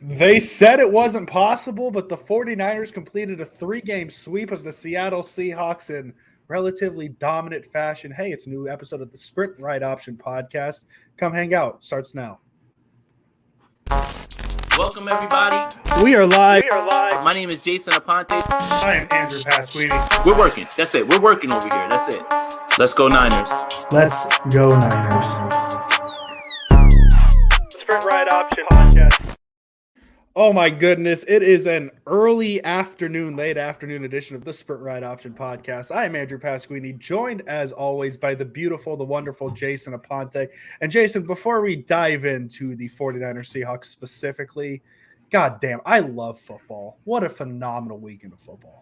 They said it wasn't possible, but the 49ers completed a 3-game sweep of the Seattle Seahawks in relatively dominant fashion. Hey, it's a new episode of the Sprint Right Option podcast. Come hang out. Starts now. Welcome, everybody. We are live. My name is Jason Aponte. I am Andrew Pasquini. We're working. That's it. We're working over here. That's it. Let's go Niners. Let's go Niners. Sprint Right Option podcast. Oh my goodness, it is an early afternoon, late afternoon edition of the Sprint Right Option podcast. I am Andrew Pasquini, joined as always by the beautiful, the wonderful Jason Aponte. And Jason, before we dive into the 49ers Seahawks specifically, god damn, I love football. What a phenomenal weekend of football.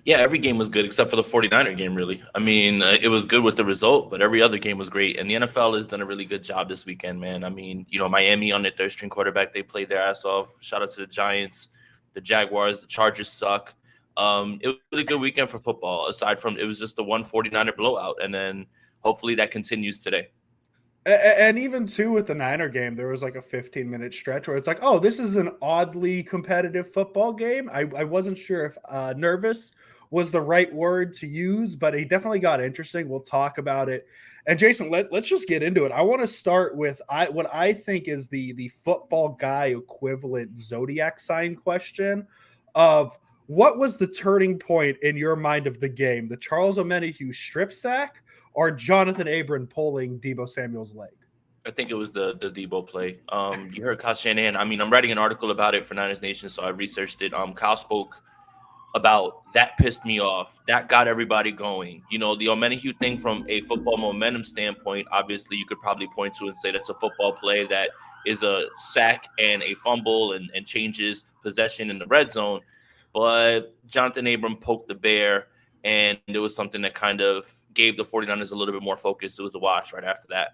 Yeah, every game was good except for the 49er game, really. I mean, it was good with the result, but every other game was great. And the NFL has done a really good job this weekend, man. I mean, Miami on their third-string quarterback, they played their ass off. Shout out to the Giants, the Jaguars, the Chargers suck. It was a really good weekend for football, aside from it was just the one 49er blowout. And then hopefully that continues today. And even too with the Niner game, there was like a 15-minute stretch where it's like, oh, this is an oddly competitive football game. I wasn't sure if nervous was the right word to use, but it definitely got interesting. We'll talk about it. And Jason, let's just get into it. I want to start with what I think is the football guy equivalent zodiac sign question of what was the turning point in your mind of the game? The Charles Omenihu strip sack or Jonathan Abram pulling Deebo Samuel's leg? I think it was the Debo play. You heard Kyle Shanahan. I mean, I'm writing an article about it for Niners Nation, so I researched it. Kyle spoke about that pissed me off. That got everybody going. The Omenihu thing from a football momentum standpoint, obviously you could probably point to and say that's a football play that is a sack and a fumble and changes possession in the red zone. But Jonathan Abram poked the bear, and it was something that kind of gave the 49ers a little bit more focus. It was a wash right after that.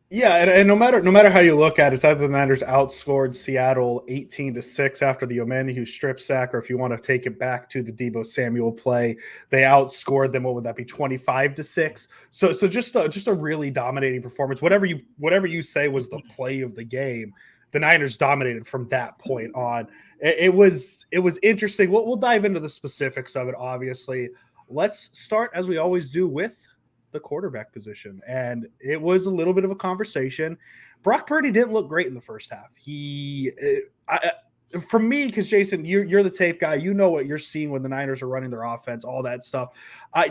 Yeah, and no matter how you look at it, it's either the Niners outscored Seattle 18-6 after the Omenihu strip sack, or if you want to take it back to the Deebo Samuel play, they outscored them. What would that be, 25-6? So just a really dominating performance. Whatever you say was the play of the game, the Niners dominated from that point on. It was interesting. We'll dive into the specifics of it, obviously. Let's start, as we always do, with the quarterback position. And it was a little bit of a conversation. Brock Purdy didn't look great in the first half. For me, because Jason, you're the tape guy, you know what you're seeing when the Niners are running their offense, all that stuff.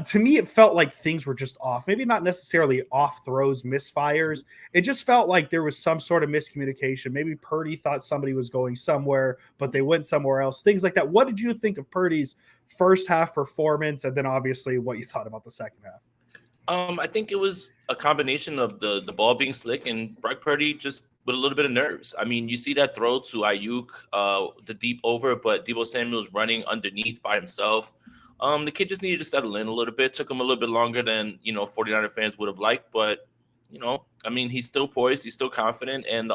To me, it felt like things were just off. Maybe not necessarily off throws, misfires. It just felt like there was some sort of miscommunication. Maybe Purdy thought somebody was going somewhere, but they went somewhere else. Things like that. What did you think of Purdy's first half performance, and then obviously what you thought about the second half? I think it was a combination of the ball being slick and Brock Purdy just with a little bit of nerves. I mean, you see that throw to Ayuk, the deep over, but Deebo Samuel's running underneath by himself. The kid just needed to settle in a little bit. Took him a little bit longer than 49er fans would have liked, but I mean, he's still poised, he's still confident, and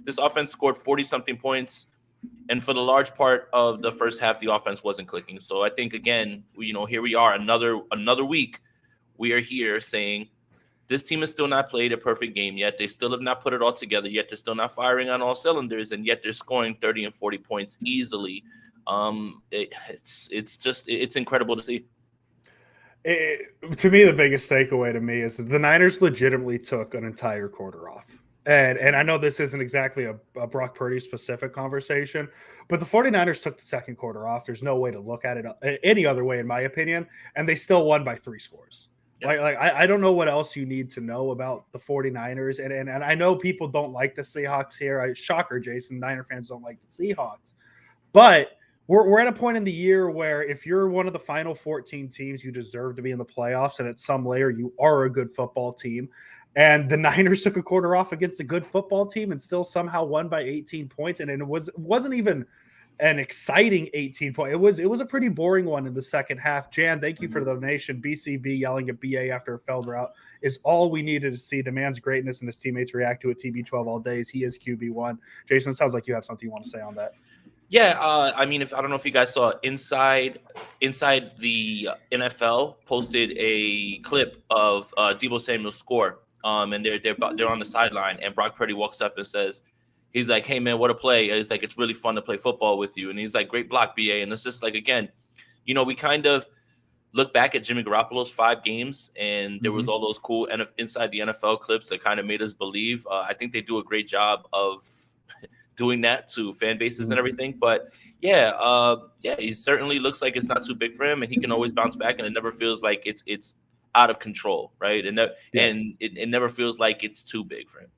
this offense scored 40-something points. And for the large part of the first half, the offense wasn't clicking. So I think, again, here we are, another week. We are here saying this team has still not played a perfect game yet. They still have not put it all together yet. They're still not firing on all cylinders, and yet they're scoring 30 and 40 points easily. It's incredible to see. To me, the biggest takeaway to me is that the Niners legitimately took an entire quarter off. And I know this isn't exactly a Brock Purdy specific conversation, but the 49ers took the second quarter off. There's no way to look at it any other way, in my opinion, and they still won by 3 scores. Yep. I don't know what else you need to know about the 49ers. And I know people don't like the Seahawks here. Shocker, Jason. Niner fans don't like the Seahawks. But we're at a point in the year where if you're one of the final 14 teams, you deserve to be in the playoffs. And at some layer, you are a good football team. And the Niners took a quarter off against a good football team and still somehow won by 18 points. And it wasn't even an exciting 18 point. It was a pretty boring one in the second half. Jan, thank you for the donation. BCB yelling at BA after a failed route is all we needed to see. Demands greatness and his teammates react to it. TB12 all days. He is QB1. Jason, it sounds like you have something you want to say on that. Yeah, I mean, I don't know if you guys saw inside the NFL posted a clip of Deebo Samuel's score, and they're on the sideline, and Brock Purdy walks up and says, he's like, hey man, what a play. It's like, it's really fun to play football with you. And he's like, great block, BA. And it's just like, again, we kind of look back at Jimmy Garoppolo's 5 games, and there was all those cool inside the NFL clips that kind of made us believe. I think they do a great job of doing that to fan bases and everything. But yeah, he certainly looks like it's not too big for him, and he can always bounce back, and it never feels like it's out of control, right? And it never feels like it's too big for him.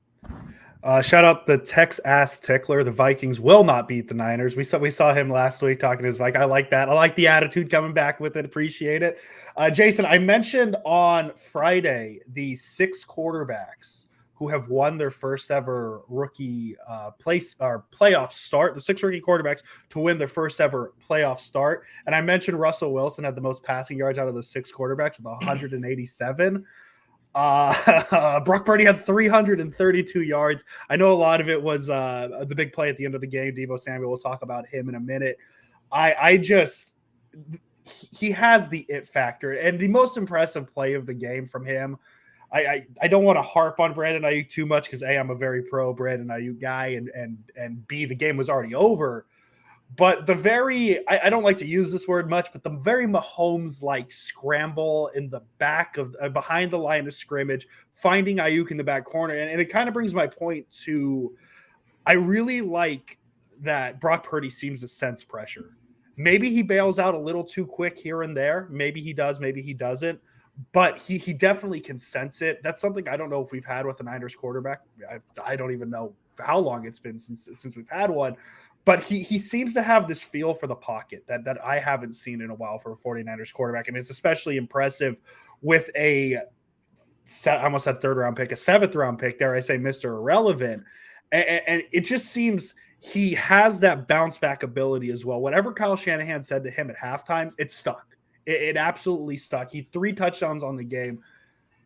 Shout out the Tex Ass Tickler. The Vikings will not beat the Niners. We saw him last week talking to his Vikings. I like that. I like the attitude coming back with it. Appreciate it. Jason, I mentioned on Friday the 6 quarterbacks who have won their first ever rookie playoff start. The 6 rookie quarterbacks to win their first ever playoff start. And I mentioned Russell Wilson had the most passing yards out of those 6 quarterbacks with 187. Brock Purdy had 332 yards. I know a lot of it was the big play at the end of the game. Deebo Samuel, we'll talk about him in a minute. He has the it factor, and the most impressive play of the game from him. I don't want to harp on Brandon Ayuk too much because A, I'm a very pro Brandon Ayuk guy, and B, the game was already over. But I don't like to use this word much, but the very Mahomes-like scramble in the back of behind the line of scrimmage, finding Ayuk in the back corner. And it kind of brings my point to, I really like that Brock Purdy seems to sense pressure. Maybe he bails out a little too quick here and there. Maybe he does, maybe he doesn't. But he definitely can sense it. That's something I don't know if we've had with the Niners quarterback. I don't even know how long it's been since we've had one. But he seems to have this feel for the pocket that I haven't seen in a while for a 49ers quarterback. And it's especially impressive with I almost had 3rd round pick, a 7th round pick, dare I say, Mr. Irrelevant. And it just seems he has that bounce back ability as well. Whatever Kyle Shanahan said to him at halftime, it stuck. It absolutely stuck. He 3 touchdowns on the game.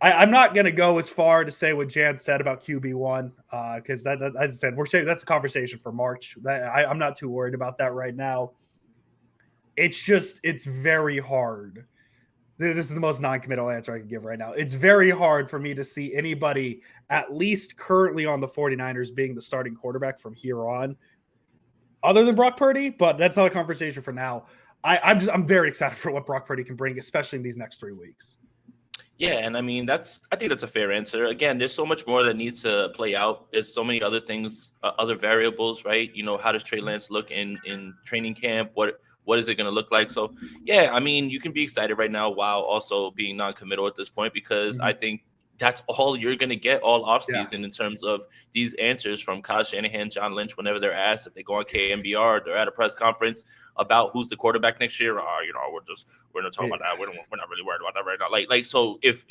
I'm not going to go as far to say what Jan said about QB1 because, as I said, we're saying that's a conversation for March. I'm not too worried about that right now. It's very hard. This is the most non-committal answer I can give right now. It's very hard for me to see anybody, at least currently on the 49ers, being the starting quarterback from here on, other than Brock Purdy, but that's not a conversation for now. I'm very excited for what Brock Purdy can bring, especially in these next 3 weeks. Yeah, and I mean I think that's a fair answer. Again, there's so much more that needs to play out. There's so many other things, other variables, right? How does Trey Lance look in training camp? What is it going to look like? So, yeah, I mean, you can be excited right now while also being non-committal at this point because I think that's all you're going to get all offseason in terms of these answers from Kyle Shanahan, John Lynch, whenever they're asked, if they go on KMBR, they're at a press conference about who's the quarterback next year. We're not talking about that. We're not really worried about that right now. Like so if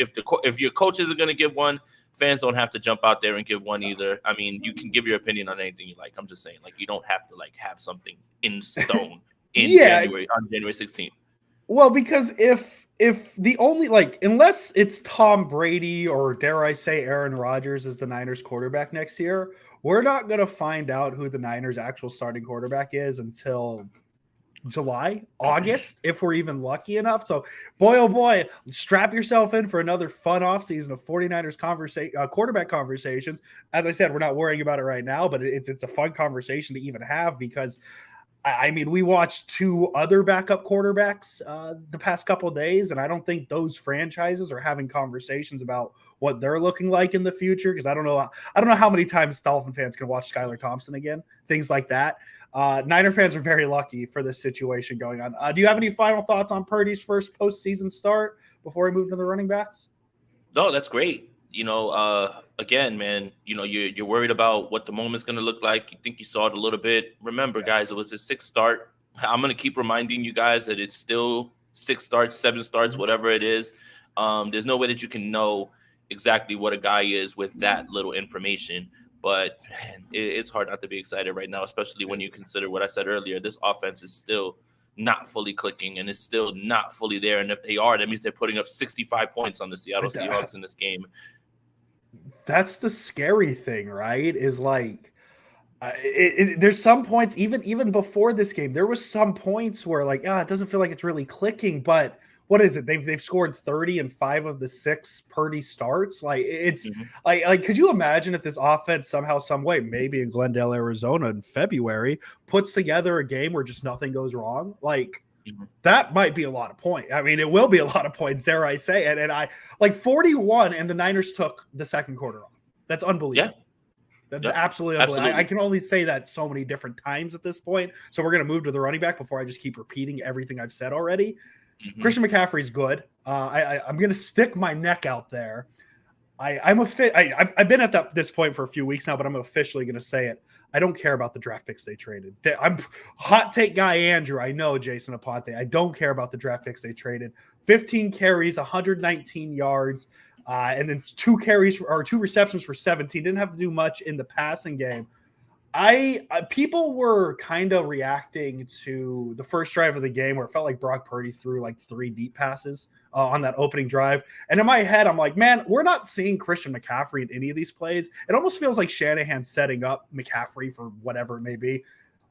your coach isn't going to give one, fans don't have to jump out there and give one either. I mean, you can give your opinion on anything you like. I'm just saying, like, you don't have to have something in stone on January 16th. Well, because if the only unless it's Tom Brady or dare I say Aaron Rodgers is the Niners quarterback next year, we're not going to find out who the Niners actual starting quarterback is until July, August, if we're even lucky enough. So, boy, oh boy, strap yourself in for another fun offseason of 49ers quarterback conversations. As I said, we're not worrying about it right now, but it's a fun conversation to even have because, I mean, we watched 2 other backup quarterbacks the past couple of days, and I don't think those franchises are having conversations about what they're looking like in the future because I don't know how many times Dolphin fans can watch Skylar Thompson again, things like that. Niner fans are very lucky for this situation going on. Do you have any final thoughts on Purdy's first postseason start before we move to the running backs? No, that's great. Again, man, you're worried about what the moment's going to look like. You think you saw it a little bit. Remember, guys, it was his 6th start. I'm going to keep reminding you guys that it's still 6 starts, 7 starts, whatever it is. There's no way that you can know exactly what a guy is with that little information. But man, it's hard not to be excited right now, especially when you consider what I said earlier. This offense is still not fully clicking and is still not fully there. And if they are, that means they're putting up 65 points on the Seattle Seahawks in this game. That's the scary thing, right? Is there's some points, even before this game, there was some points where it doesn't feel like it's really clicking, but what is it? They've scored 30 in 5 of the 6 Purdy starts. Like it's like could you imagine if this offense somehow, some way, maybe in Glendale, Arizona in February, puts together a game where just nothing goes wrong? Like that might be a lot of points. I mean, it will be a lot of points, dare I say it. And I like 41, and the Niners took the second quarter off. That's unbelievable. That's absolutely unbelievable. I can only say that so many different times at this point. So we're going to move to the running back before I just keep repeating everything I've said already. Christian McCaffrey's good. I'm going to stick my neck out there. I've been at this point for a few weeks now, but I'm officially going to say it. I don't care about the draft picks they traded. I'm hot take guy Andrew. I know Jason Aponte. I don't care about the draft picks they traded. 15 carries, 119 yards, and then 2 receptions for 17. Didn't have to do much in the passing game. People were kind of reacting to the first drive of the game where it felt like Brock Purdy threw like 3 deep passes on that opening drive. And in my head, I'm like, man, we're not seeing Christian McCaffrey in any of these plays. It almost feels like Shanahan's setting up McCaffrey for whatever it may be.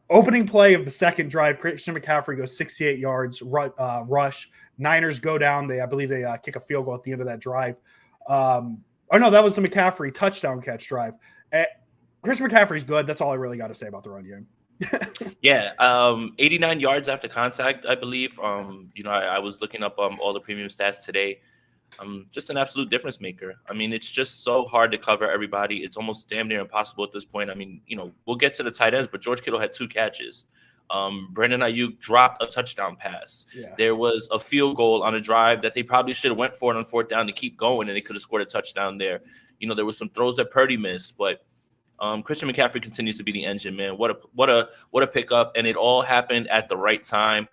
Opening play of the second drive, Christian McCaffrey goes 68 yards, rush. Niners go down. I believe they kick a field goal at the end of that drive. No, that was the McCaffrey touchdown catch drive. Christian McCaffrey's good. That's all I really got to say about the run game. 89 yards after contact, I believe. I was looking up all the premium stats today. Just an absolute difference maker. I mean, it's just so hard to cover everybody. It's almost damn near impossible at this point. I mean, we'll get to the tight ends, but George Kittle had 2 catches. Brandon Ayuk dropped a touchdown pass. There was a field goal on a drive that they probably should have went for it on 4th down to keep going, and they could have scored a touchdown there. There was some throws that Purdy missed, but Christian McCaffrey continues to be the engine, man. What a pickup, and it all happened at the right time.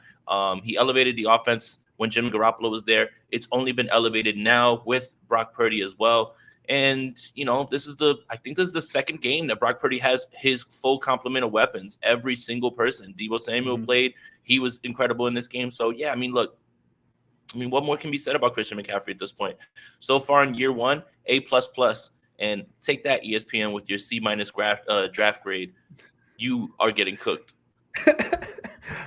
He elevated the offense when Jimmy Garoppolo was there. It's only been elevated now with Brock Purdy as well. And this is the second game that Brock Purdy has his full complement of weapons. Every single person. Deebo Samuel played; he was incredible in this game. So yeah, look. What more can be said about Christian McCaffrey at this point? So far in year 1, A++. And take that, ESPN, with your C- draft grade. You are getting cooked.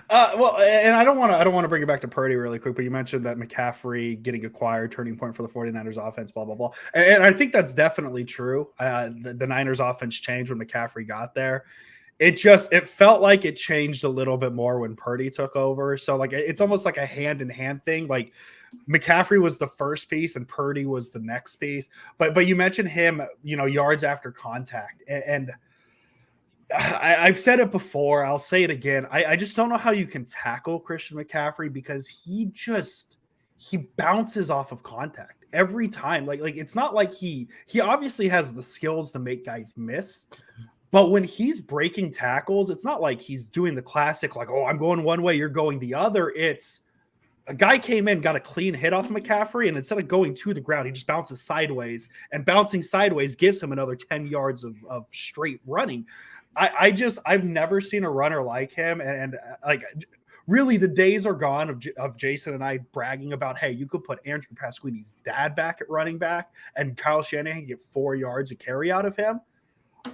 Well, and I don't want to bring it back to Purdy really quick, but you mentioned that McCaffrey getting acquired, turning point for the 49ers offense, blah, blah, blah. And I think that's definitely true. The Niners offense changed when McCaffrey got there. It felt like it changed a little bit more when Purdy took over. So like, it's almost like a hand-in-hand thing. Like McCaffrey was the first piece and Purdy was the next piece. But you mentioned him, yards after contact. And I've said it before. I'll say it again. I just don't know how you can tackle Christian McCaffrey because he bounces off of contact every time. Like it's not like he obviously has the skills to make guys miss. But when he's breaking tackles, it's not like he's doing the classic, like, oh, I'm going one way, you're going the other. It's a guy came in, got a clean hit off McCaffrey, and instead of going to the ground, he just bounces sideways. And bouncing sideways gives him another 10 yards of straight running. I've never seen a runner like him. And like, really, the days are gone of Jason and I bragging about, hey, you could put Andrew Pasquini's dad back at running back, and Kyle Shanahan get 4 yards of carry out of him.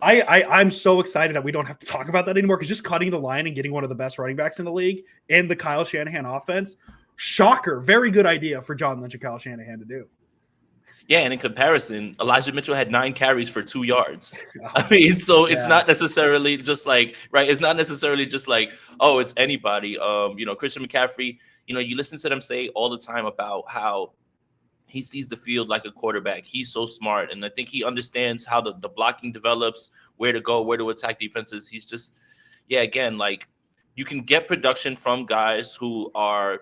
I'm so excited that we don't have to talk about that anymore because just cutting the line and getting one of the best running backs in the league in the Kyle Shanahan offense, shocker, very good idea for John Lynch and Kyle Shanahan to do. Yeah, and in comparison, Elijah Mitchell had 9 carries for 2 yards. It's not necessarily just like, right, it's not necessarily just like, oh, it's anybody. Christian McCaffrey, you listen to them say all the time about how he sees the field like a quarterback. He's so smart. And I think he understands how the blocking develops, where to go, where to attack defenses. He's just, again, like you can get production from guys who are,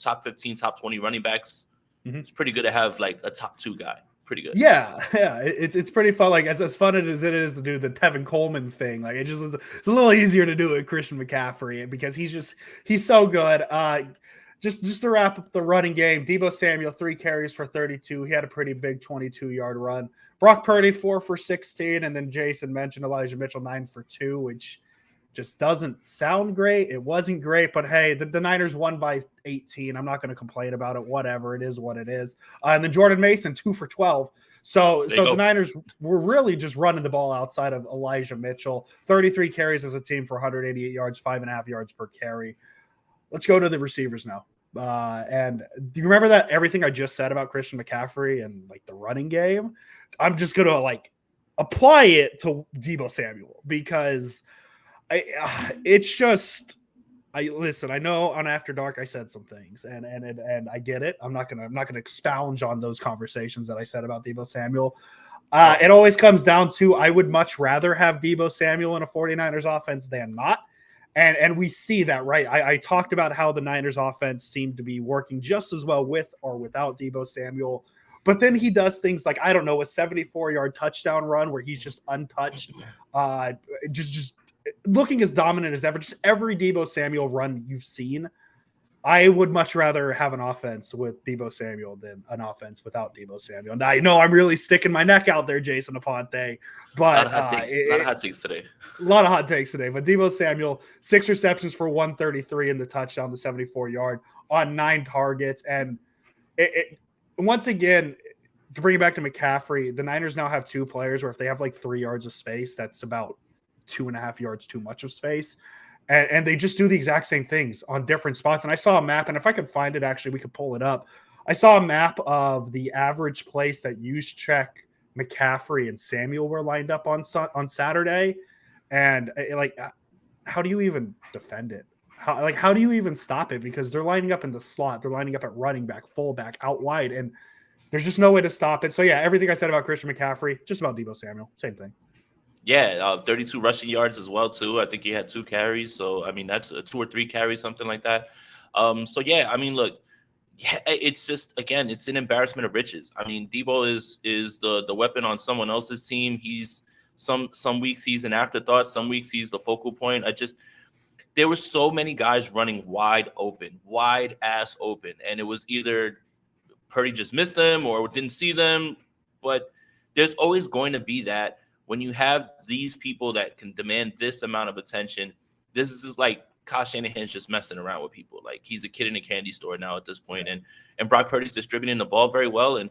top 15, top 20 running backs. It's pretty good to have like a top 2 guy. Pretty good. Yeah. It's pretty fun. Like as fun as it is to do the Tevin Coleman thing. Like it's a little easier to do it with Christian McCaffrey because he's so good. Just to wrap up the running game, Deebo Samuel, 3 carries for 32. He had a pretty big 22-yard run. Brock Purdy, 4 for 16. And then Jason mentioned Elijah Mitchell, 9 for 2, which just doesn't sound great. It wasn't great, but hey, the Niners won by 18. I'm not going to complain about it. Whatever. It is what it is. And then Jordan Mason, 2 for 12. So the Niners were really just running the ball outside of Elijah Mitchell. 33 carries as a team for 188 yards, 5.5 yards per carry. Let's go to the receivers now. And do you remember that everything I just said about Christian McCaffrey and like the running game? I'm just gonna like apply it to Deebo Samuel because it's just I listen. I know on After Dark I said some things, and I get it. I'm not gonna expound on those conversations that I said about Deebo Samuel. It always comes down to I would much rather have Deebo Samuel in a 49ers offense than not. And we see that, right? I talked about how the Niners offense seemed to be working just as well with or without Deebo Samuel. But then he does things like, I don't know, a 74-yard touchdown run where he's just untouched, just looking as dominant as ever. Just every Deebo Samuel run you've seen. I would much rather have an offense with Deebo Samuel than an offense without Deebo Samuel. And I know I'm really sticking my neck out there, Jason Aponte, but a lot of hot takes today. A lot of hot takes today. But Deebo Samuel, 6 receptions for 133 in the touchdown, the 74-yard on 9 targets. And once again, to bring it back to McCaffrey, the Niners now have 2 players where if they have like 3 yards of space, that's about 2.5 yards too much of space. And they just do the exact same things on different spots. And I saw a map, and if I could find it, actually, we could pull it up. I saw a map of the average place that Juszczyk, McCaffrey, and Samuel were lined up on Saturday. And how do you even defend it? How do you even stop it? Because they're lining up in the slot. They're lining up at running back, fullback, out wide. And there's just no way to stop it. So, yeah, everything I said about Christian McCaffrey, just about Deebo Samuel. Same thing. Yeah, 32 rushing yards as well, too. I think he had 2 carries. So, I mean, that's 2 or 3 carries, something like that. So, yeah, I mean, look, yeah, it's just, again, it's an embarrassment of riches. I mean, Deebo is the weapon on someone else's team. He's some weeks he's an afterthought. Some weeks he's the focal point. There were so many guys running wide ass open. And it was either Purdy just missed them or didn't see them. But there's always going to be that. When you have these people that can demand this amount of attention, this is like Kyle Shanahan's just messing around with people. Like he's a kid in a candy store now at this point. And Brock Purdy's distributing the ball very well. And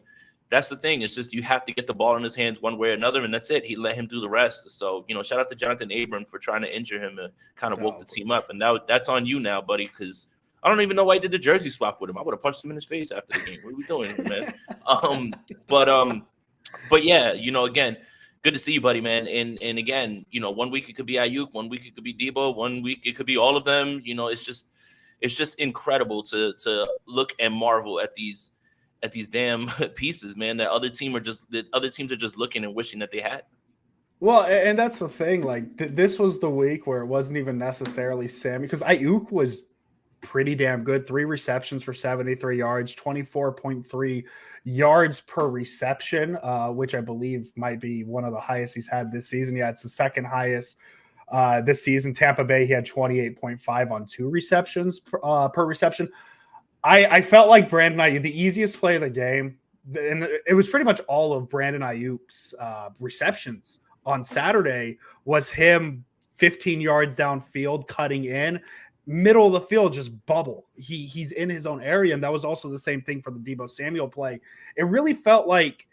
that's the thing. It's just you have to get the ball in his hands one way or another, and that's it. He let him do the rest. So, shout out to Jonathan Abram for trying to injure him and kind of woke the team up. And now that's on you now, buddy, because I don't even know why he did the jersey swap with him. I would have punched him in his face after the game. What are we doing, man? But yeah, again, good to see you, buddy, man. And again, 1 week it could be Ayuk, 1 week it could be Deebo, 1 week it could be all of them. It's just incredible to look and marvel at these damn pieces, man. That other teams are just looking and wishing that they had. Well, and that's the thing. Like this was the week where it wasn't even necessarily Sam, because Ayuk was pretty damn good. 3 receptions for 73 yards, 24.3 yards per reception, which I believe might be one of the highest he's had this season. Yeah, it's the second highest this season. Tampa Bay, he had 28.5 on 2 receptions per reception. I felt like Brandon Ayuk, the easiest play of the game, and it was pretty much all of Brandon Ayuk's receptions on Saturday, was him 15 yards downfield, cutting in, middle of the field, just bubble. He's in his own area, and that was also the same thing for the Deebo Samuel play. It really felt like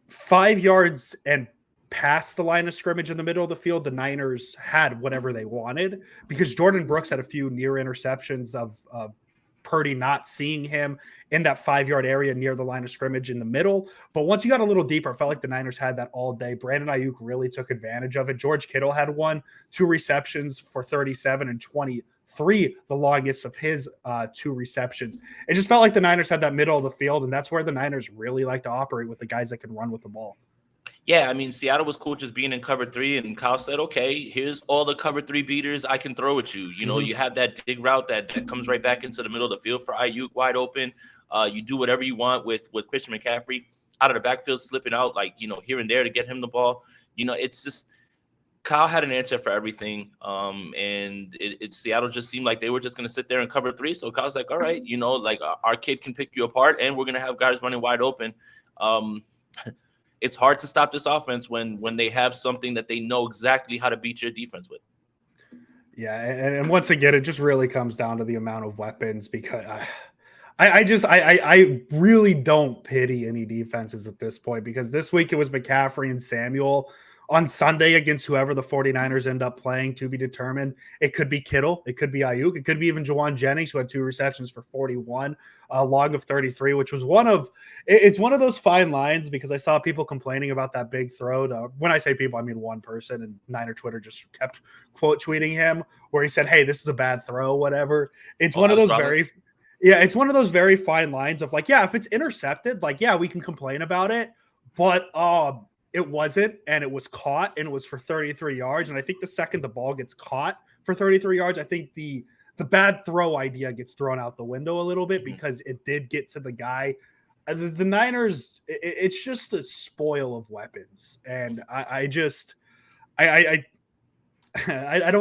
5 yards and past the line of scrimmage in the middle of the field, the Niners had whatever they wanted, because Jordan Brooks had a few near interceptions of Purdy not seeing him in that 5-yard area near the line of scrimmage in the middle. But once you got a little deeper, I felt like the Niners had that all day. Brandon Ayuk really took advantage of it. George Kittle had 2 receptions for 37 and 23, the longest of his 2 receptions. It just felt like the Niners had that middle of the field, and that's where the Niners really like to operate, with the guys that can run with the ball. Yeah, I mean, Seattle was cool just being in cover 3, and Kyle said, okay, here's all the cover 3 beaters I can throw at you. You have that dig route that comes right back into the middle of the field for Ayuk, wide open. You do whatever you want with Christian McCaffrey out of the backfield, slipping out, here and there to get him the ball. It's just Kyle had an answer for everything. And Seattle just seemed like they were just going to sit there and cover 3. So Kyle's like, all right, our kid can pick you apart, and we're going to have guys running wide open. It's hard to stop this offense when they have something that they know exactly how to beat your defense with. Yeah, and once again, it just really comes down to the amount of weapons, because I really don't pity any defenses at this point, because this week it was McCaffrey and Samuel on Sunday against whoever the 49ers end up playing, to be determined. It could be Kittle. It could be Ayuk. It could be even Jawan Jennings, who had 2 receptions for 41, a log of 33, which was it's one of those fine lines, because I saw people complaining about that big throw when I say people, I mean one person, and Niner Twitter just kept quote tweeting him where he said, hey, this is a bad throw, whatever. It's one of those it's one of those very fine lines of like, yeah, if it's intercepted, like, yeah, we can complain about it, but it wasn't, and it was caught, and it was for 33 yards. And I think the second the ball gets caught for 33 yards, I think the bad throw idea gets thrown out the window a little bit, because it did get to the guy. The Niners, it's just a spoil of weapons. And I don't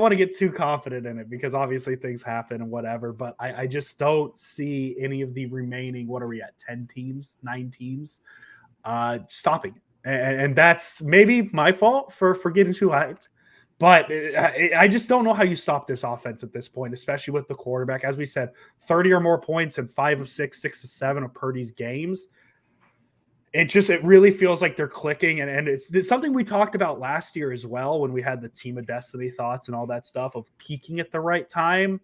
want to get too confident in it, because obviously things happen and whatever, but I just don't see any of the remaining, what are we at, 9 teams, stopping it. And that's maybe my fault for getting too hyped. But I just don't know how you stop this offense at this point, especially with the quarterback. As we said, 30 or more points in 5 of 6, 6 of 7 of Purdy's games. It really feels like they're clicking. And it's something we talked about last year as well, when we had the Team of Destiny thoughts and all that stuff of peaking at the right time.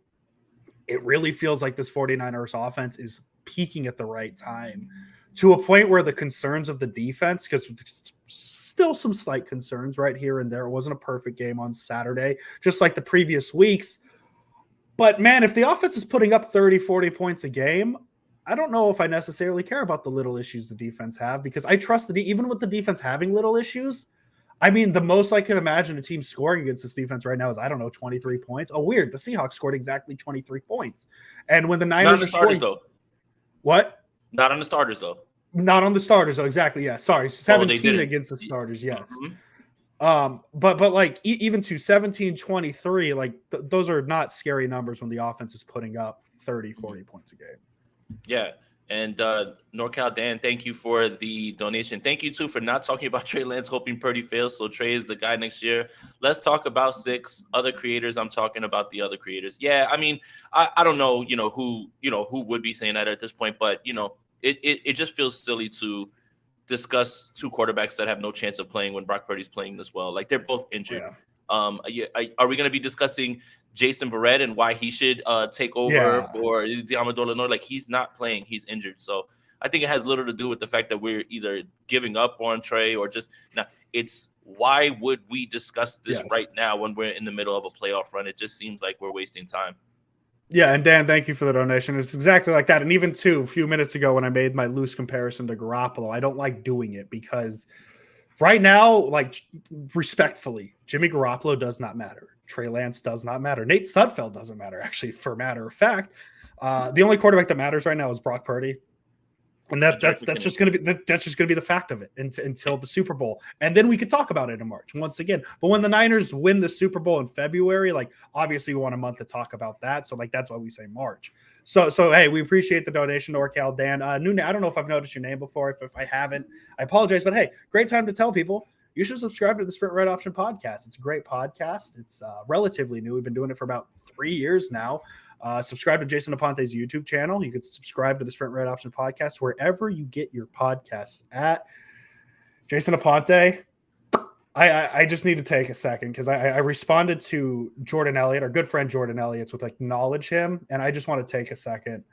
It really feels like this 49ers offense is peaking at the right time, to a point where the concerns of the defense, because still some slight concerns right here and there. It wasn't a perfect game on Saturday, just like the previous weeks. But man, if the offense is putting up 30, 40 points a game, I don't know if I necessarily care about the little issues the defense have, because I trust that even with the defense having little issues, I mean, the most I can imagine a team scoring against this defense right now is, I don't know, 23 points. Oh, weird. The Seahawks scored exactly 23 points. And when the Niners not on the starters, though. What? Not on the starters, though. Not on the starters, though. Exactly. Yeah. Sorry. 17 against the starters. Yes. Mm-hmm. But like even to 17, 23, like those are not scary numbers when the offense is putting up 30, 40 points a game. Yeah. And NorCal Dan, thank you for the donation. Thank you, too, for not talking about Trey Lance, hoping Purdy fails. So Trey is the guy next year. Let's talk about 6 other creators. I'm talking about the other creators. Yeah, I mean, I don't know, who would be saying that at this point. But, it just feels silly to discuss 2 quarterbacks that have no chance of playing when Brock Purdy's playing this well. Like, they're both injured. Yeah. Are we going to be discussing Jason Verrett and why he should take over for Diamador Lenore? Like, he's not playing. He's injured. So I think it has little to do with the fact that we're either giving up on Trey or just now. It's why would we discuss this right now when we're in the middle of a playoff run? It just seems like we're wasting time. Yeah, and Dan, thank you for the donation. It's exactly like that. And even a few minutes ago when I made my loose comparison to Garoppolo, I don't like doing it, because right now, like, respectfully, Jimmy Garoppolo does not matter. Trey Lance does not matter. Nate Sudfeld doesn't matter, actually, for a matter of fact. The only quarterback that matters right now is Brock Purdy. And that's just going to be the fact of it until the Super Bowl. And then we could talk about it in March once again. But when the Niners win the Super Bowl in February, like, obviously we want a month to talk about that. So like, that's why we say March. So hey, we appreciate the donation, NorCal Dan. I don't know if I've noticed your name before. If I haven't, I apologize. But hey, great time to tell people you should subscribe to the Sprint Red Option podcast. It's a great podcast. It's relatively new. We've been doing it for about 3 years now. Subscribe to Jason Aponte's YouTube channel. You can subscribe to the Sprint Red Option podcast wherever you get your podcasts at. Jason Aponte, I just need to take a second, because I responded to Jordan Elliott, our good friend Jordan Elliott's, with acknowledge him, and I just want to take a second.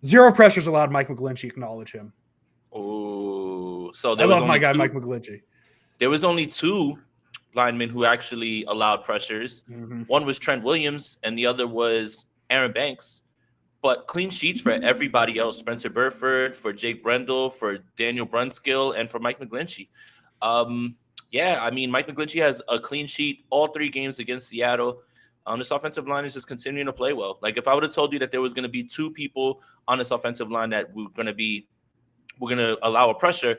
Zero pressures allowed Mike McGlinchey acknowledge him. Oh, so I love my guy Mike McGlinchey. There was only 2 linemen who actually allowed pressures. Mm-hmm. One was Trent Williams, and the other was Aaron Banks. But clean sheets for everybody else: Spencer Burford, for Jake Brendel, for Daniel Brunskill, and for Mike McGlinchey. Yeah, I mean, Mike McGlinchey has a clean sheet all 3 games against Seattle. This offensive line is just continuing to play well. Like, if I would have told you that there was going to be 2 people on this offensive line that we're going to allow a pressure,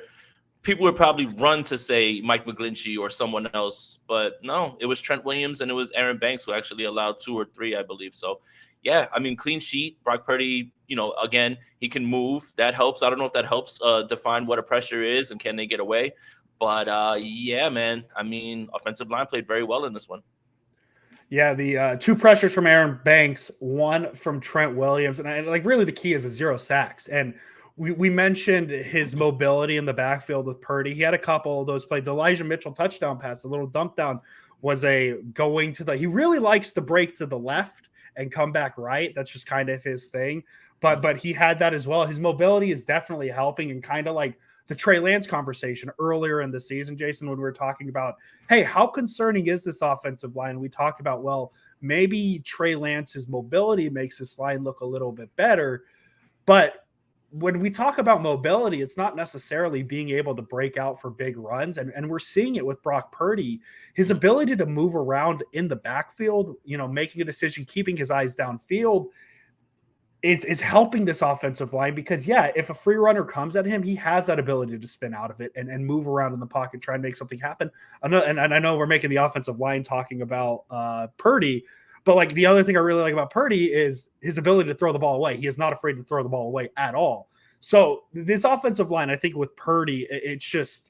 people would probably run to say Mike McGlinchey or someone else. But no, it was Trent Williams and it was Aaron Banks who actually allowed 2 or 3, I believe. So, yeah, I mean, clean sheet. Brock Purdy, again, he can move. That helps. I don't know if that helps define what a pressure is and can they get away. But, yeah, man, I mean, offensive line played very well in this one. Yeah, the 2 pressures from Aaron Banks, 1 from Trent Williams. And really the key is 0 sacks. And we mentioned his mobility in the backfield with Purdy. He had a couple of those plays. The Elijah Mitchell touchdown pass, the little dump down, was a going to the. He really likes to break to the left and come back right. That's just kind of his thing. But he had that as well. His mobility is definitely helping, and kind of like the Trey Lance conversation earlier in the season, Jason, when we were talking about, hey, how concerning is this offensive line? We talked about, well, maybe Trey Lance's mobility makes this line look a little bit better. But when we talk about mobility, it's not necessarily being able to break out for big runs. And we're seeing it with Brock Purdy. His ability to move around in the backfield, making a decision, keeping his eyes downfield is helping this offensive line because, yeah, if a free runner comes at him, he has that ability to spin out of it and move around in the pocket, try and make something happen. And I know we're making the offensive line talking about Purdy, but like the other thing I really like about Purdy is his ability to throw the ball away. He is not afraid to throw the ball away at all. So this offensive line, I think with Purdy, it's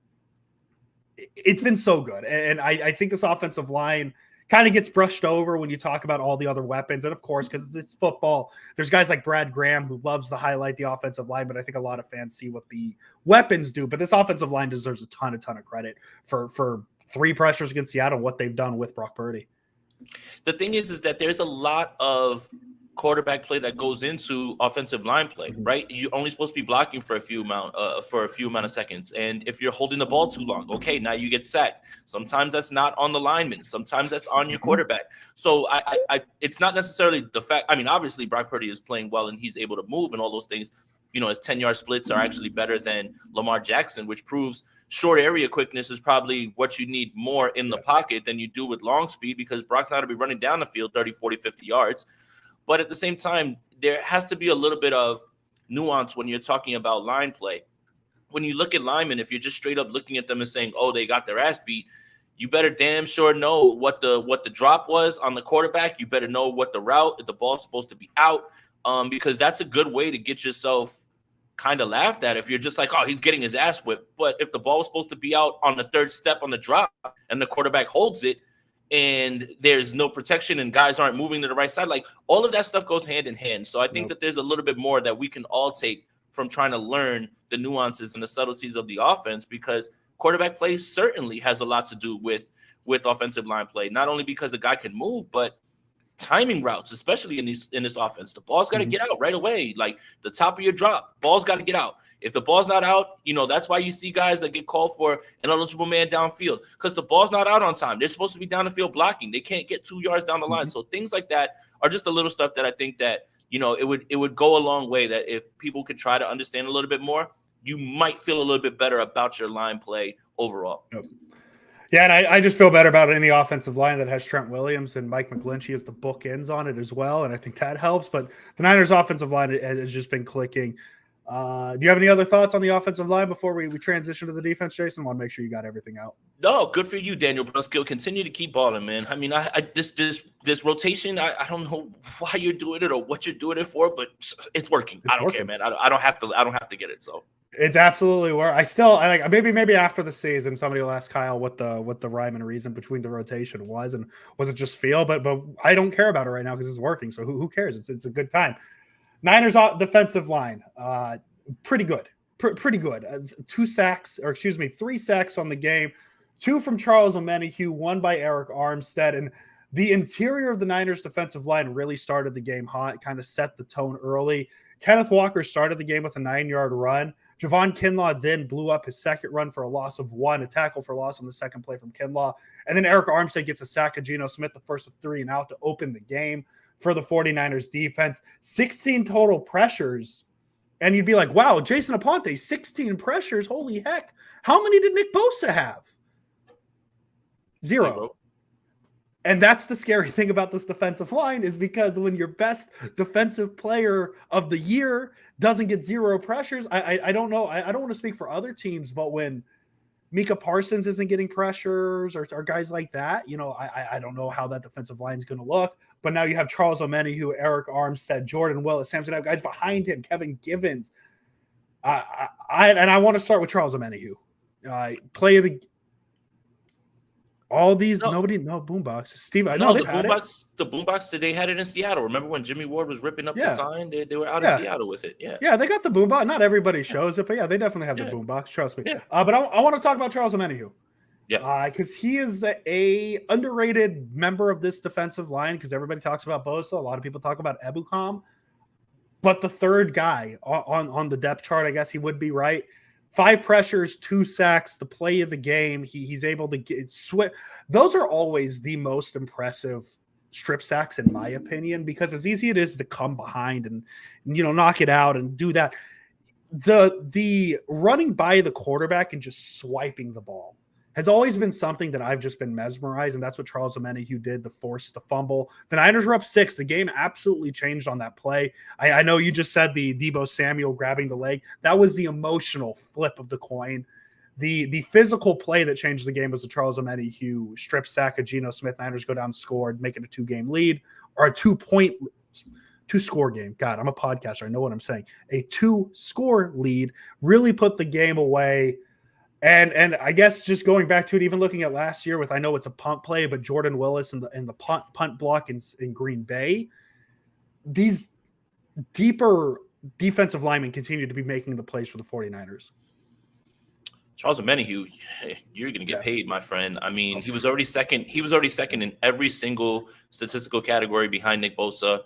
been so good. And I think this offensive line kind of gets brushed over when you talk about all the other weapons. And of course, because it's football, there's guys like Brad Graham who loves to highlight the offensive line, but I think a lot of fans see what the weapons do. But this offensive line deserves a ton of credit for 3 pressures against Seattle, what they've done with Brock Purdy. The thing is that there's a lot of quarterback play that goes into offensive line play, right? You're only supposed to be blocking for a few amount of seconds, and if you're holding the ball too long, okay, now you get sacked. Sometimes that's not on the lineman, sometimes that's on your quarterback. So I it's not necessarily the fact. I mean, obviously Brock Purdy is playing well and he's able to move and all those things. His 10-yard splits are actually better than Lamar Jackson, which proves short area quickness is probably what you need more in the pocket than you do with long speed, because Brock's not going to be running down the field 30, 40, 50 yards. But at the same time, there has to be a little bit of nuance when you're talking about line play. When you look at linemen, if you're just straight up looking at them and saying, oh, they got their ass beat, you better damn sure know what the drop was on the quarterback. You better know what the route, if the ball's supposed to be out, because that's a good way to get yourself kind of laughed at if you're just like, oh, he's getting his ass whipped. But if the ball was supposed to be out on the third step on the drop and the quarterback holds it, and there's no protection and guys aren't moving to the right side, like all of that stuff goes hand in hand. So I think that there's a little bit more that we can all take from trying to learn the nuances and the subtleties of the offense, because quarterback play certainly has a lot to do with offensive line play, not only because the guy can move, but timing routes, especially in this offense. The ball's got to get out right away. Like the top of your drop, ball's got to get out. If the ball's not out, that's why you see guys that get called for an eligible man downfield, because the ball's not out on time. They're supposed to be down the field blocking. They can't get 2 yards down the line. So things like that are just a little stuff that I think that, it would go a long way, that if people could try to understand a little bit more, you might feel a little bit better about your line play overall. Yep. Yeah, and I just feel better about any offensive line that has Trent Williams and Mike McGlinchey as the bookends on it as well, and I think that helps. But the Niners' offensive line has just been clicking. Do you have any other thoughts on the offensive line before we transition to the defense, Jason? I want to make sure you got everything out. No, good for you, Daniel Brunskill. Continue to keep balling, man. I mean, this rotation, I don't know why you're doing it or what you're doing it for, but it's working. I don't care, man. I don't have to get it. So it's absolutely where I like maybe after the season somebody will ask Kyle what the rhyme and reason between the rotation was, and was it just feel, but I don't care about it right now because it's working. So who cares? It's a good time. Niners defensive line, pretty good. Pretty good. 3 sacks on the game, 2 from Charles Omenihu, 1 by Eric Armstead. And the interior of the Niners defensive line really started the game hot, kind of set the tone early. Kenneth Walker started the game with a 9-yard run. Javon Kinlaw then blew up his second run for a loss of 1, a tackle for loss on the second play from Kinlaw. And then Eric Armstead gets a sack of Geno Smith, the first of 3 and out, to open the game for the 49ers defense. 16 total pressures. And you'd be like, wow, Jason Aponte, 16 pressures. Holy heck. How many did Nick Bosa have? 0. And that's the scary thing about this defensive line, is because when your best defensive player of the year doesn't get 0 pressures, I don't know. I don't want to speak for other teams, but when Micah Parsons isn't getting pressures or guys like that, I don't know how that defensive line is going to look. But now you have Charles Omenihu, Eric Armstead, Jordan Willis, Samson, have guys behind him, Kevin Givens. I want to start with Charles Omenihu. All these, No, nobody, no boombox. Steve, I know no, they've had it. the boombox that they had it in Seattle. Remember when Jimmy Ward was ripping up the Yeah, sign? They were out in yeah, Seattle with it. Yeah, yeah. They got the boombox. Not everybody yeah, shows it, but yeah, they definitely have the yeah, boombox. Trust me. yeah, But I want to talk about Charles Omenihu. yeah. Because he is a underrated member of this defensive line. Because everybody talks about Bosa, a lot of people talk about Ebukam, but the third guy on the depth chart, I guess he would be right. 5 pressures, 2 sacks, the play of the game. He's able to get Those are always the most impressive strip sacks, in my opinion, because as easy it is to come behind and knock it out and do that. The running by the quarterback and just swiping the ball has always been something that I've just been mesmerized, and that's what Charles Omenihu did to force the fumble. The Niners were up 6. The game absolutely changed on that play. I know you just said the Deebo Samuel grabbing the leg. That was the emotional flip of the coin. The physical play that changed the game was the Charles Omenihu strip sack of Geno Smith. Niners go down, scored, make it a 2-game lead, or a 2-point 2-score game. God, I'm a podcaster. I know what I'm saying. A 2-score lead really put the game away. And I guess just going back to it, even looking at last year with, I know it's a punt play, but Jordan Willis and the punt block in Green Bay, these deeper defensive linemen continue to be making the plays for the 49ers. Charles Omenihu, you're going to get paid, my friend. I mean, he was already second. He was already second in every single statistical category behind Nick Bosa.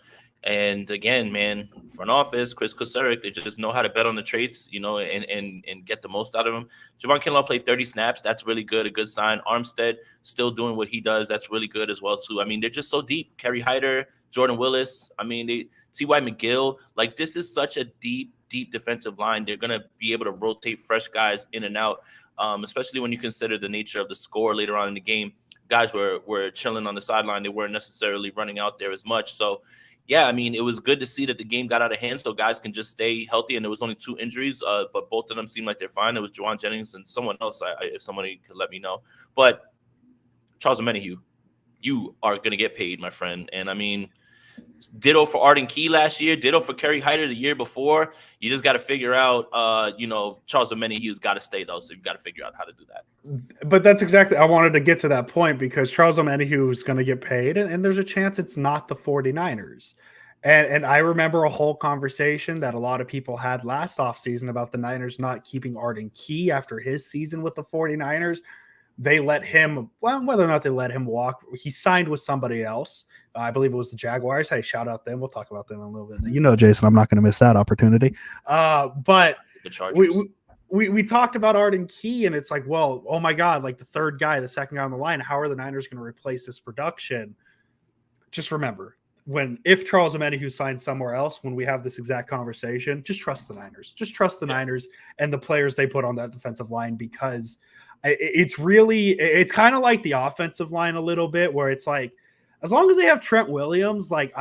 And again, man, front office, Chris Kosaric, they just know how to bet on the traits, and get the most out of them. Javon Kinlaw played 30 snaps. That's really good, a good sign. Armstead still doing what he does. That's really good as well, too. I mean, they're just so deep. Kerry Hyder, Jordan Willis. I mean, T.Y. McGill. Like, this is such a deep defensive line. They're going to be able to rotate fresh guys in and out, especially when you consider the nature of the score later on in the game. Guys were chilling on the sideline. They weren't necessarily running out there as much. So, yeah, I mean, it was good to see that the game got out of hand so guys can just stay healthy. And there was only 2 injuries, but both of them seemed like they're fine. It was Juwan Jennings and someone else, if somebody could let me know. But Charles Omenihu, you are going to get paid, my friend. And, I mean, ditto for Arden Key last year, ditto for Kerry Hyder the year before. You just got to figure out, Charles Omenihu's got to stay, though, so you've got to figure out how to do that. But that's exactly, I wanted to get to that point because Charles Omenihu is going to get paid, and there's a chance it's not the 49ers. And I remember a whole conversation that a lot of people had last offseason about the Niners not keeping Arden Key after his season with the 49ers. They let him, well, whether or not they let him walk, he signed with somebody else. I believe it was the Jaguars. Hey, shout out them. We'll talk about them in a little bit. Jason, I'm not going to miss that opportunity. But The Chargers. We talked about Arden Key, and it's like, well, oh my God, like the third guy, the second guy on the line, how are the Niners going to replace this production? Just remember, if Charles Omenihu signs somewhere else, when we have this exact conversation, just trust the Niners. Just trust the Niners and the players they put on that defensive line, because it's kind of like the offensive line a little bit, where it's like, as long as they have Trent Williams, like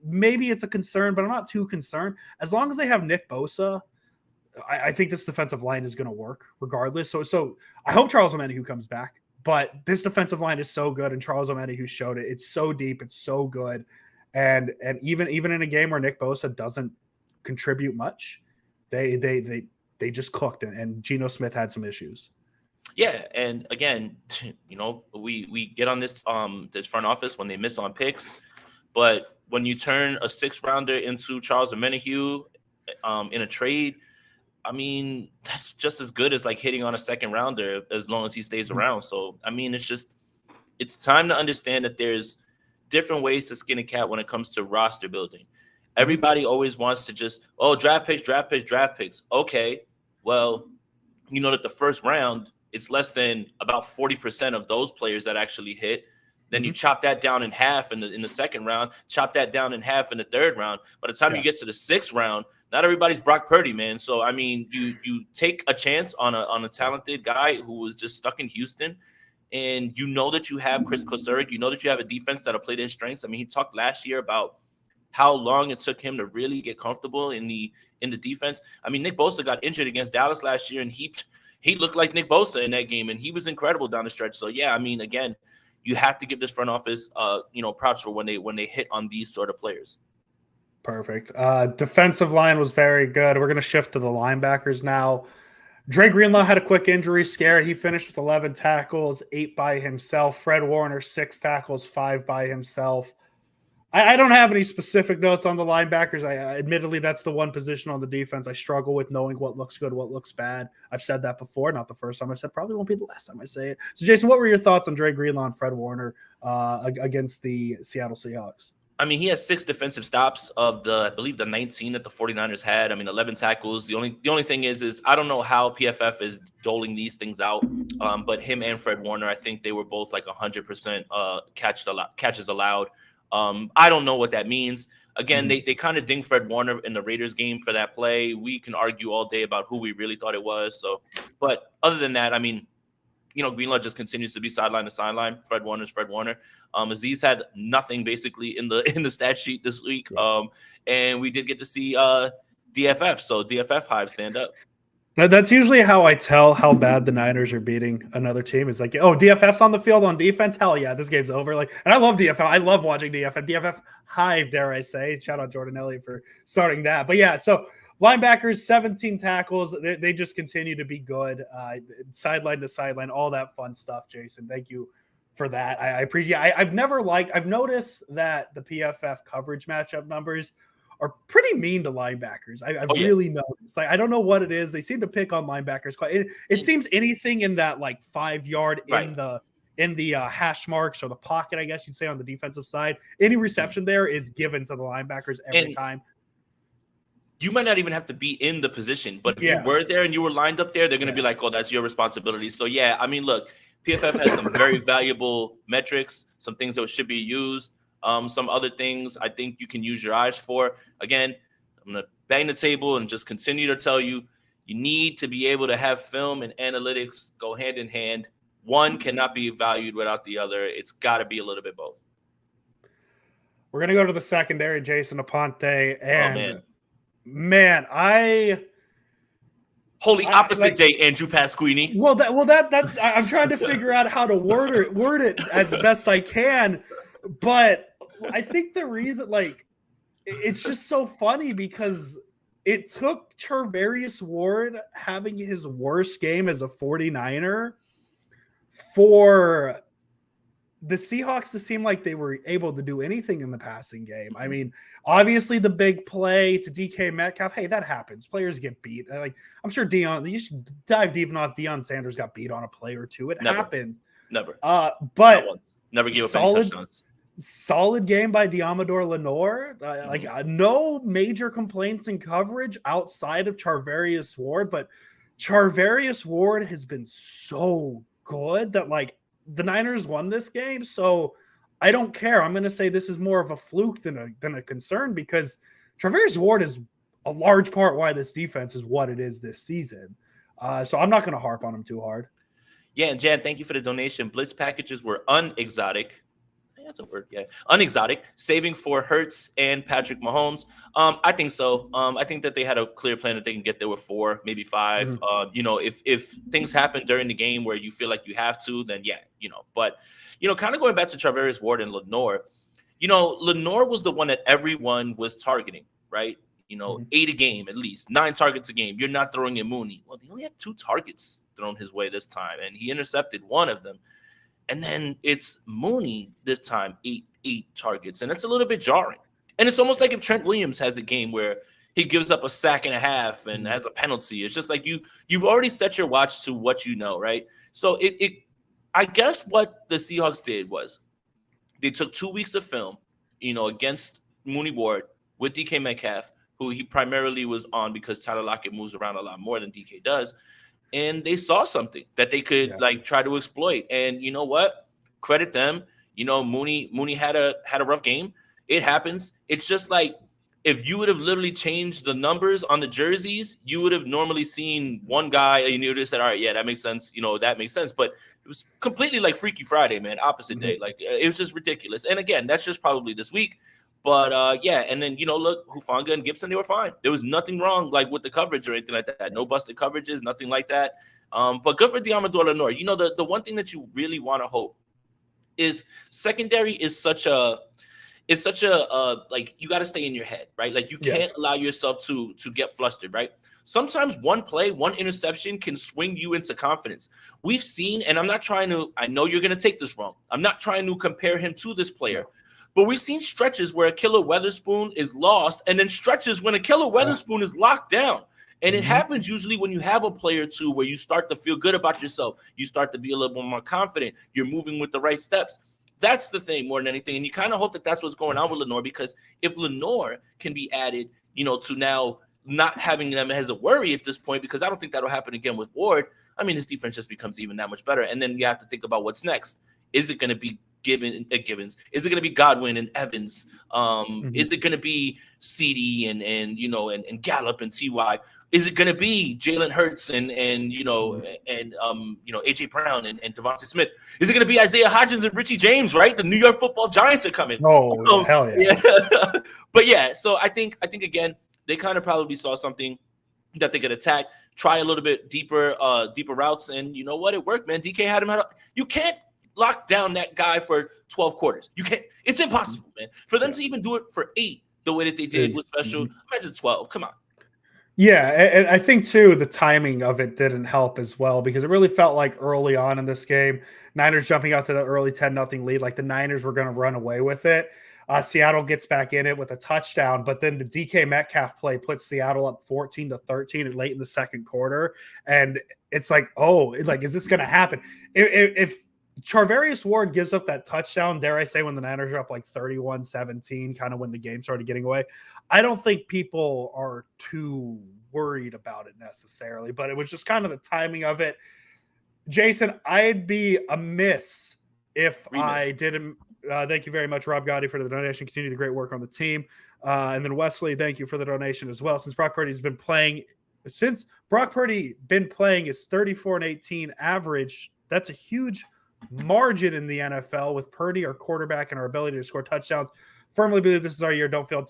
maybe it's a concern, but I'm not too concerned. As long as they have Nick Bosa, I think this defensive line is going to work regardless. So I hope Charles Omenihu comes back, but this defensive line is so good, and Charles Omenihu showed it. It's so deep. It's so good. And even in a game where Nick Bosa doesn't contribute much, they just cooked, and Geno Smith had some issues. Yeah, and again, we get on this front office when they miss on picks, but when you turn a 6th rounder into Charles Omenihu in a trade, I mean, that's just as good as like hitting on a 2nd rounder as long as he stays around. So I mean, it's time to understand that there's different ways to skin a cat when it comes to roster building. Everybody always wants to just, draft picks. Okay, well, you know that the first round, it's less than about 40% of those players that actually hit. Then you chop that down in half in the 2nd round, chop that down in half in the 3rd round. By the time you get to the 6th round, not everybody's Brock Purdy, man. So I mean, you take a chance on a talented guy who was just stuck in Houston, and you know that you have Chris Kosaric, you know that you have a defense that'll play their strengths. I mean, he talked last year about how long it took him to really get comfortable in the defense. I mean, Nick Bosa got injured against Dallas last year, and he looked like Nick Bosa in that game, and he was incredible down the stretch. So yeah, I mean, again, you have to give this front office, props for when they hit on these sort of players. Perfect. Defensive line was very good. We're going to shift to the linebackers now. Dre Greenlaw had a quick injury scare. He finished with 11 tackles, 8 by himself. Fred Warner, 6 tackles, 5 by himself. I don't have any specific notes on the linebackers. Admittedly, that's the one position on the defense I struggle with knowing what looks good, what looks bad. I've said that before, not the first time I said, probably won't be the last time I say it. So, Jason, what were your thoughts on Dre Greenlaw and Fred Warner against the Seattle Seahawks? I mean, he has 6 defensive stops of I believe the 19 that the 49ers had. I mean, 11 tackles. The only thing is I don't know how PFF is doling these things out. But him and Fred Warner, I think they were both like 100% catches allowed. I don't know what that means. Again, they kind of dinged Fred Warner in the Raiders game for that play. We can argue all day about who we really thought it was. So, but other than that, I mean, Greenlaw just continues to be sideline to sideline. Fred Warner's Fred Warner. Aziz had nothing basically in the stat sheet this week. And we did get to see DFF. So DFF Hive, stand up. That's usually how I tell how bad the Niners are beating another team. Is like, oh, DFF's on the field on defense. Hell yeah, this game's over. Like, and I love DFF. I love watching DFF. DFF Hive, dare I say. Shout out Jordan Elliott for starting that. But yeah, so linebackers, 17 tackles. They just continue to be good. Sideline to sideline, all that fun stuff, Jason. Thank you for that. I appreciate it. I've noticed that the PFF coverage matchup numbers are pretty mean to linebackers. I've really noticed. Like, I don't know what it is. They seem to pick on linebackers quite. It seems anything in that like 5 yard in the hash marks or the pocket, I guess you'd say, on the defensive side, any reception there is given to the linebackers every time. You might not even have to be in the position, but if you were there and you were lined up there, they're going to be like, oh, that's your responsibility. So yeah, I mean, look, PFF has some very valuable metrics, some things that should be used. Some other things I think you can use your eyes for. Again, I'm going to bang the table and just continue to tell you, you need to be able to have film and analytics go hand in hand. One cannot be valued without the other. It's got to be a little bit both. We're going to go to the secondary, Jason Aponte. And man, opposite day, Andrew Pasquini. That's I'm trying to figure out how to word it as best I can. But I think the reason, like, it's just so funny because it took Charvarius Ward having his worst game as a 49er for the Seahawks to seem like they were able to do anything in the passing game. I mean, obviously the big play to DK Metcalf, hey, that happens. Players get beat. Like, I'm sure you should dive deep enough. Deion Sanders got beat on a play or two. It happens. Never. But never give up any touchdowns. Solid game by Diamador Lenore. No major complaints in coverage outside of Charvarius Ward, but Charvarius Ward has been so good that, like, the Niners won this game. So I don't care. I'm going to say this is more of a fluke than a concern, because Charvarius Ward is a large part why this defense is what it is this season. So I'm not going to harp on him too hard. Yeah, and Jan, thank you for the donation. Blitz packages were unexotic. That's a word, yeah. Unexotic, saving for Hurts and Patrick Mahomes. I think so. I think that they had a clear plan that they can get there with 4, maybe 5. If things happen during the game where you feel like you have to, then yeah, But, kind of going back to Charvarius Ward and Lenore, Lenore was the one that everyone was targeting, right? 8 a game at least, 9 targets a game. You're not throwing in Mooney. Well, he only had 2 targets thrown his way this time, and he intercepted one of them. And then it's Mooney this time, 8 targets. And it's a little bit jarring. And it's almost like if Trent Williams has a game where he gives up a sack and a half and has a penalty. It's just like you've already set your watch to what you know, right? So I guess what the Seahawks did was they took 2 weeks of film, against Mooney Ward with DK Metcalf, who he primarily was on because Tyler Lockett moves around a lot more than DK does. And they saw something that they could try to exploit. And you know what? Credit them. Mooney had a rough game. It happens. It's just like if you would have literally changed the numbers on the jerseys, you would have normally seen one guy and you would have said, all right, yeah, that makes sense. That makes sense. But it was completely like Freaky Friday, man. Opposite day. Like, it was just ridiculous. And again, that's just probably this week. But and then look, Hufanga and Gibson, they were fine. There was nothing wrong with the coverage or anything like that. No busted coverages, nothing like that. But good for Diamador Lenore. The one thing that you really want to hope is secondary is such a it's such a like you got to stay in your head, right? Like you can't allow yourself to get flustered, right? Sometimes one play, one interception can swing you into confidence. We've seen, and I'm not trying to, I know you're going to take this wrong. I'm not trying to compare him to this player, but we've seen stretches where Ahkello Witherspoon is lost, and then stretches when Ahkello Witherspoon is locked down. And it happens usually when you have a player too, where you start to feel good about yourself. You start to be a little bit more confident. You're moving with the right steps. That's the thing more than anything. And you kind of hope that that's what's going on with Lenore, because if Lenore can be added, to now not having them as a worry at this point, because I don't think that'll happen again with Ward. I mean, his defense just becomes even that much better. And then you have to think about what's next. Is it going to be Givens? Is it going to be Godwin and Evans? Is it going to be CD and Gallup and Ty? Is it going to be Jalen Hurts and AJ Brown and Devontae Smith? Is it going to be Isaiah Hodgins and Richie James? Right, the New York Football Giants are coming. Oh, hell yeah! But yeah, so I think again they kind of probably saw something that they could attack, try a little bit deeper routes, and you know what? It worked, man. DK had him. You can't lock down that guy for 12 quarters. You can't. It's impossible, man. For them to even do it for 8 the way that they did was special. Imagine 12. Come on. Yeah, and I think, too, the timing of it didn't help as well, because it really felt like early on in this game, Niners jumping out to the early 10-0 lead, like the Niners were going to run away with it. Seattle gets back in it with a touchdown, but then the DK Metcalf play puts Seattle up 14-13 late in the second quarter, and it's like, is this going to happen? If Charvarius Ward gives up that touchdown, dare I say, when the Niners are up like 31-17, kind of when the game started getting away, I don't think people are too worried about it necessarily, but it was just kind of the timing of it. Jason, I'd be amiss if I didn't. Thank you very much, Rob Gotti, for the donation. Continue the great work on the team. And then Wesley, thank you for the donation as well. Since Brock Purdy's been playing, his 34-18 average, that's a huge margin in the NFL with Purdy, our quarterback, and our ability to score touchdowns. Firmly believe this is our year. Don't fail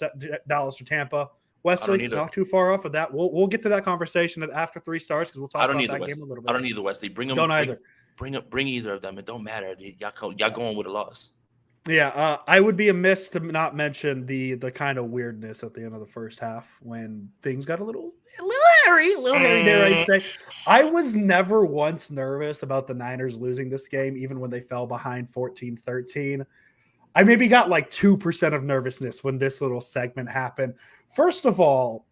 Dallas or Tampa. Wesley, not too far off of that. We'll get to that conversation after 3 stars, because we'll talk about that game a little bit. I don't need the Wesley. Bring either of them. It don't matter. Y'all going with a loss. Yeah, I would be amiss to not mention the kind of weirdness at the end of the first half when things got a little hairy, dare I say. I was never once nervous about the Niners losing this game, even when they fell behind 14-13. I maybe got like 2% of nervousness when this little segment happened. First of all,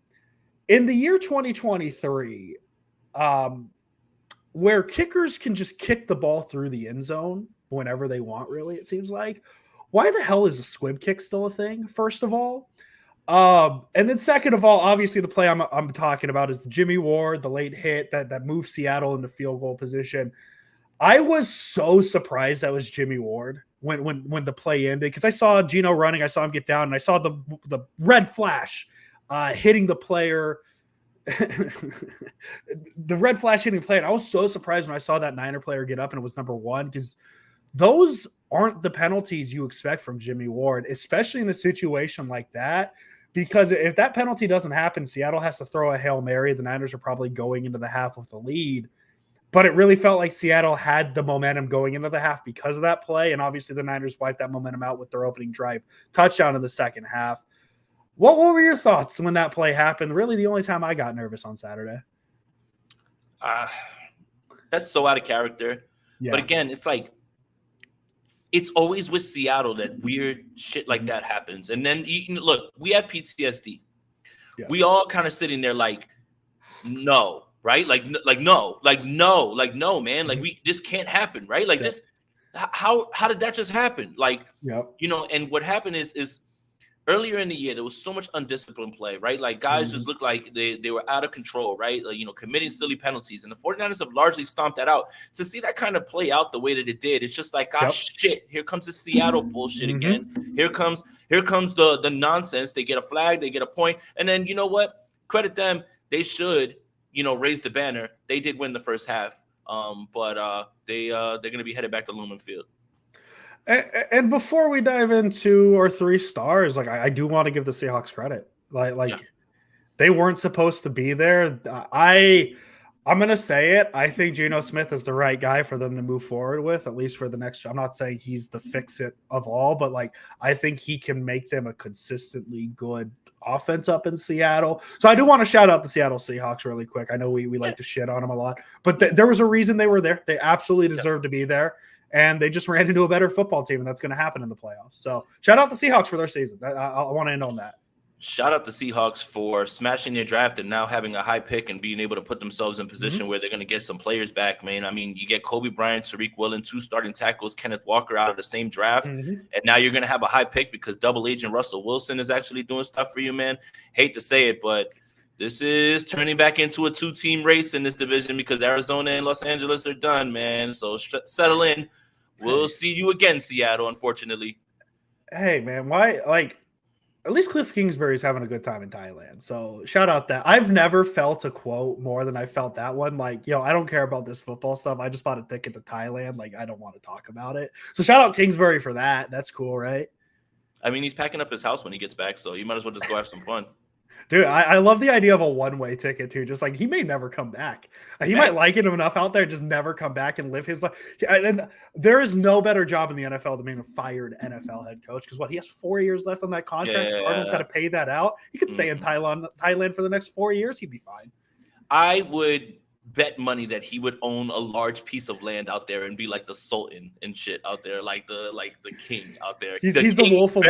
in the year 2023, where kickers can just kick the ball through the end zone whenever they want, really, it seems like, why the hell is a squib kick still a thing, first of all? And then second of all, obviously the play I'm talking about is the Jimmy Ward, the late hit that moved Seattle into field goal position. I was so surprised that was Jimmy Ward when the play ended, because I saw Gino running, I saw him get down, and I saw the red flash hitting the player. The red flash hitting the player. And I was so surprised when I saw that Niner player get up and it was number 1, because those aren't the penalties you expect from Jimmy Ward, especially in a situation like that. Because if that penalty doesn't happen, Seattle has to throw a Hail Mary. The Niners are probably going into the half with the lead. But it really felt like Seattle had the momentum going into the half because of that play. And obviously the Niners wiped that momentum out with their opening drive touchdown in the second half. What were your thoughts when that play happened? Really the only time I got nervous on Saturday. That's so out of character. Yeah. But again, it's like, it's always with Seattle that weird shit like that happens. And then, look, we have PTSD. Yes. We all kind of sitting there like, no, right? Like, no, man. Like, this can't happen, right? Like, this, how did that just happen? Like, and what happened is earlier in the year, there was so much undisciplined play, right? Like, guys just looked like they were out of control, right? Like, committing silly penalties. And the 49ers have largely stomped that out. To see that kind of play out the way that it did, it's just like, shit, here comes the Seattle bullshit again. Here comes the nonsense. They get a flag, they get a point. And then, you know what? Credit them. They should, raise the banner. They did win the first half. But they're going to be headed back to Lumen Field. And before we dive into our 3 stars, like I do want to give the Seahawks credit. Like they weren't supposed to be there. I I'm going to say it. I think Geno Smith is the right guy for them to move forward with, at least for the next. I'm not saying he's the fix-it of all, but like I think he can make them a consistently good offense up in Seattle. So I do want to shout out the Seattle Seahawks really quick. I know we like to shit on them a lot, but there was a reason they were there. They absolutely deserved to be there, and they just ran into a better football team, and that's going to happen in the playoffs. So shout out the Seahawks for their season. I want to end on that. Shout out the Seahawks for smashing their draft and now having a high pick and being able to put themselves in position where they're going to get some players back, man. I mean, you get Kobe Bryant, Tariq Woolen, 2 starting tackles, Kenneth Walker out of the same draft, and now you're going to have a high pick because double agent Russell Wilson is actually doing stuff for you, man. Hate to say it, but this is turning back into a 2-team race in this division because Arizona and Los Angeles are done, man. So settle in. We'll see you again, Seattle, unfortunately. Hey, man, why, like, at least Cliff Kingsbury's having a good time in Thailand. So shout out that. I've never felt a quote more than I felt that one. Like, yo, I don't care about this football stuff. I just bought a ticket to Thailand. Like, I don't want to talk about it. So shout out Kingsbury for that. That's cool, right? I mean, he's packing up his house when he gets back, so you might as well just go have some fun. Dude, I love the idea of a one-way ticket too. Just like he may never come back. He might like it enough out there, just never come back and live his life. And there is no better job in the NFL than being a fired NFL head coach. Because he has 4 years left on that contract. Yeah. Cardinals got to pay that out. He could stay in Thailand for the next 4 years. He'd be fine. I would bet money that he would own a large piece of land out there and be like the Sultan and shit out there, like the king out there. He's the Wolf of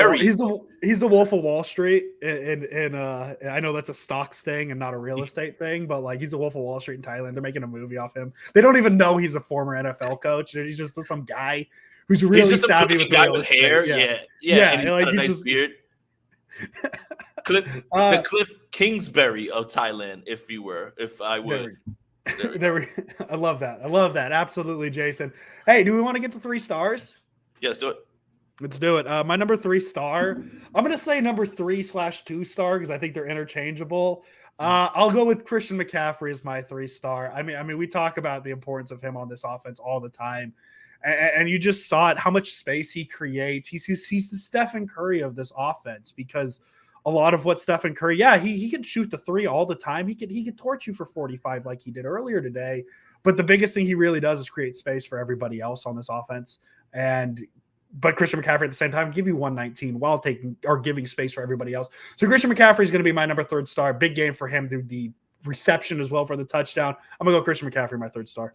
he's the Wolf of Wall Street, and I know that's a stocks thing and not a real estate thing, but like he's the Wolf of Wall Street in Thailand. They're making a movie off him. They don't even know he's a former NFL coach. He's just some guy who's really savvy with guy real with estate. hair. Yeah. And he's like got a nice beard. The Cliff Kingsbury of Thailand, if I would. I love that. Absolutely, Jason. Hey, do we want to get to 3 stars? Yeah, let's do it. Let's do it. My number 3 star, I'm going to say number 3/2 star because I think they're interchangeable. I'll go with Christian McCaffrey as my 3 star. I mean, we talk about the importance of him on this offense all the time. And you just saw it, how much space he creates. He's the Stephen Curry of this offense because a lot of what Stephen Curry, he can shoot the 3 all the time. He could torch you for 45 like he did earlier today. But the biggest thing he really does is create space for everybody else on this offense. But Christian McCaffrey at the same time give you 119 while giving space for everybody else. So Christian McCaffrey is going to be my number 3 star. Big game for him through the reception as well for the touchdown. I'm going to go Christian McCaffrey, my 3rd star.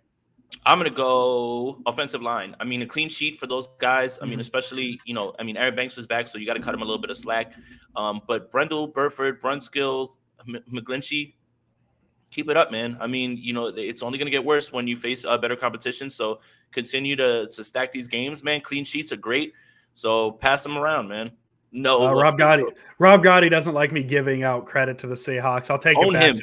I'm going to go offensive line. I mean, a clean sheet for those guys. I mean, especially, Aaron Banks was back, so you got to cut him a little bit of slack. But Brendel, Burford, Brunskill, McGlinchey, keep it up, man. I mean, it's only going to get worse when you face better competition. So continue to stack these games, man. Clean sheets are great. So pass them around, man. No, Rob Gotti doesn't like me giving out credit to the Seahawks. I'll take it back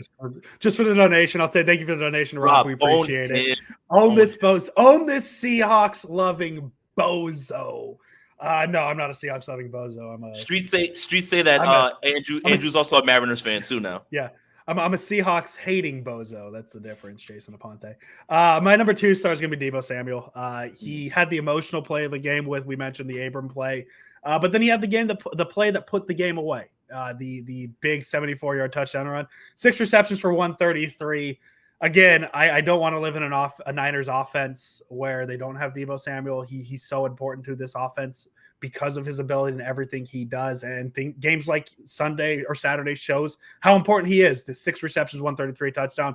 just for the donation. I'll say thank you for the donation, Rob. We appreciate it. Own this Seahawks loving bozo. No, I'm not a Seahawks loving bozo. I'm a streets say that Andrew's also a Mariners fan too now. Yeah. I'm a Seahawks hating bozo. That's the difference, Jason Aponte. My number 2 star is going to be Deebo Samuel. He had the emotional play of the game we mentioned the Abram play. But then he had the play that put the game away. The big 74-yard touchdown run. 6 receptions for 133. Again, I don't want to live in a Niners offense where they don't have Deebo Samuel. He's so important to this offense because of his ability and everything he does. And games like Sunday or Saturday shows how important he is. The 6 receptions, 133 touchdown.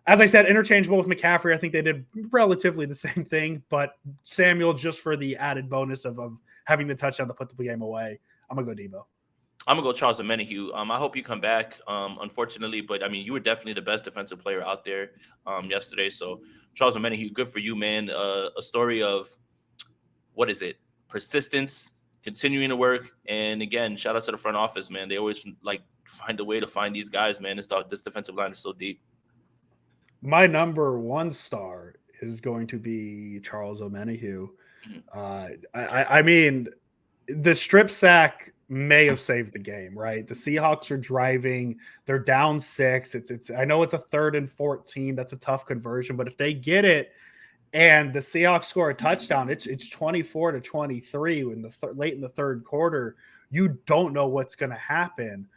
As I said, interchangeable with McCaffrey. I think they did relatively the same thing, but Samuel just for the added bonus of having the touchdown to put the game away. I'm going to go Deebo. I'm going to go Charles Omenihu. I hope you come back, unfortunately, but I mean, you were definitely the best defensive player out there yesterday. So Charles Omenihu, good for you, man. A story of, what is it? Persistence, continuing to work. And again, shout out to the front office, man. They always find a way to find these guys, man. This defensive line is so deep. My number 1 star is going to be Charles Omenihu. I mean, the strip sack may have saved the game, right? The Seahawks are driving. They're down 6. I know it's a 3rd and 14. That's a tough conversion, but if they get it and the Seahawks score a touchdown, it's 24-23 late in the 3rd quarter. You don't know what's going to happen.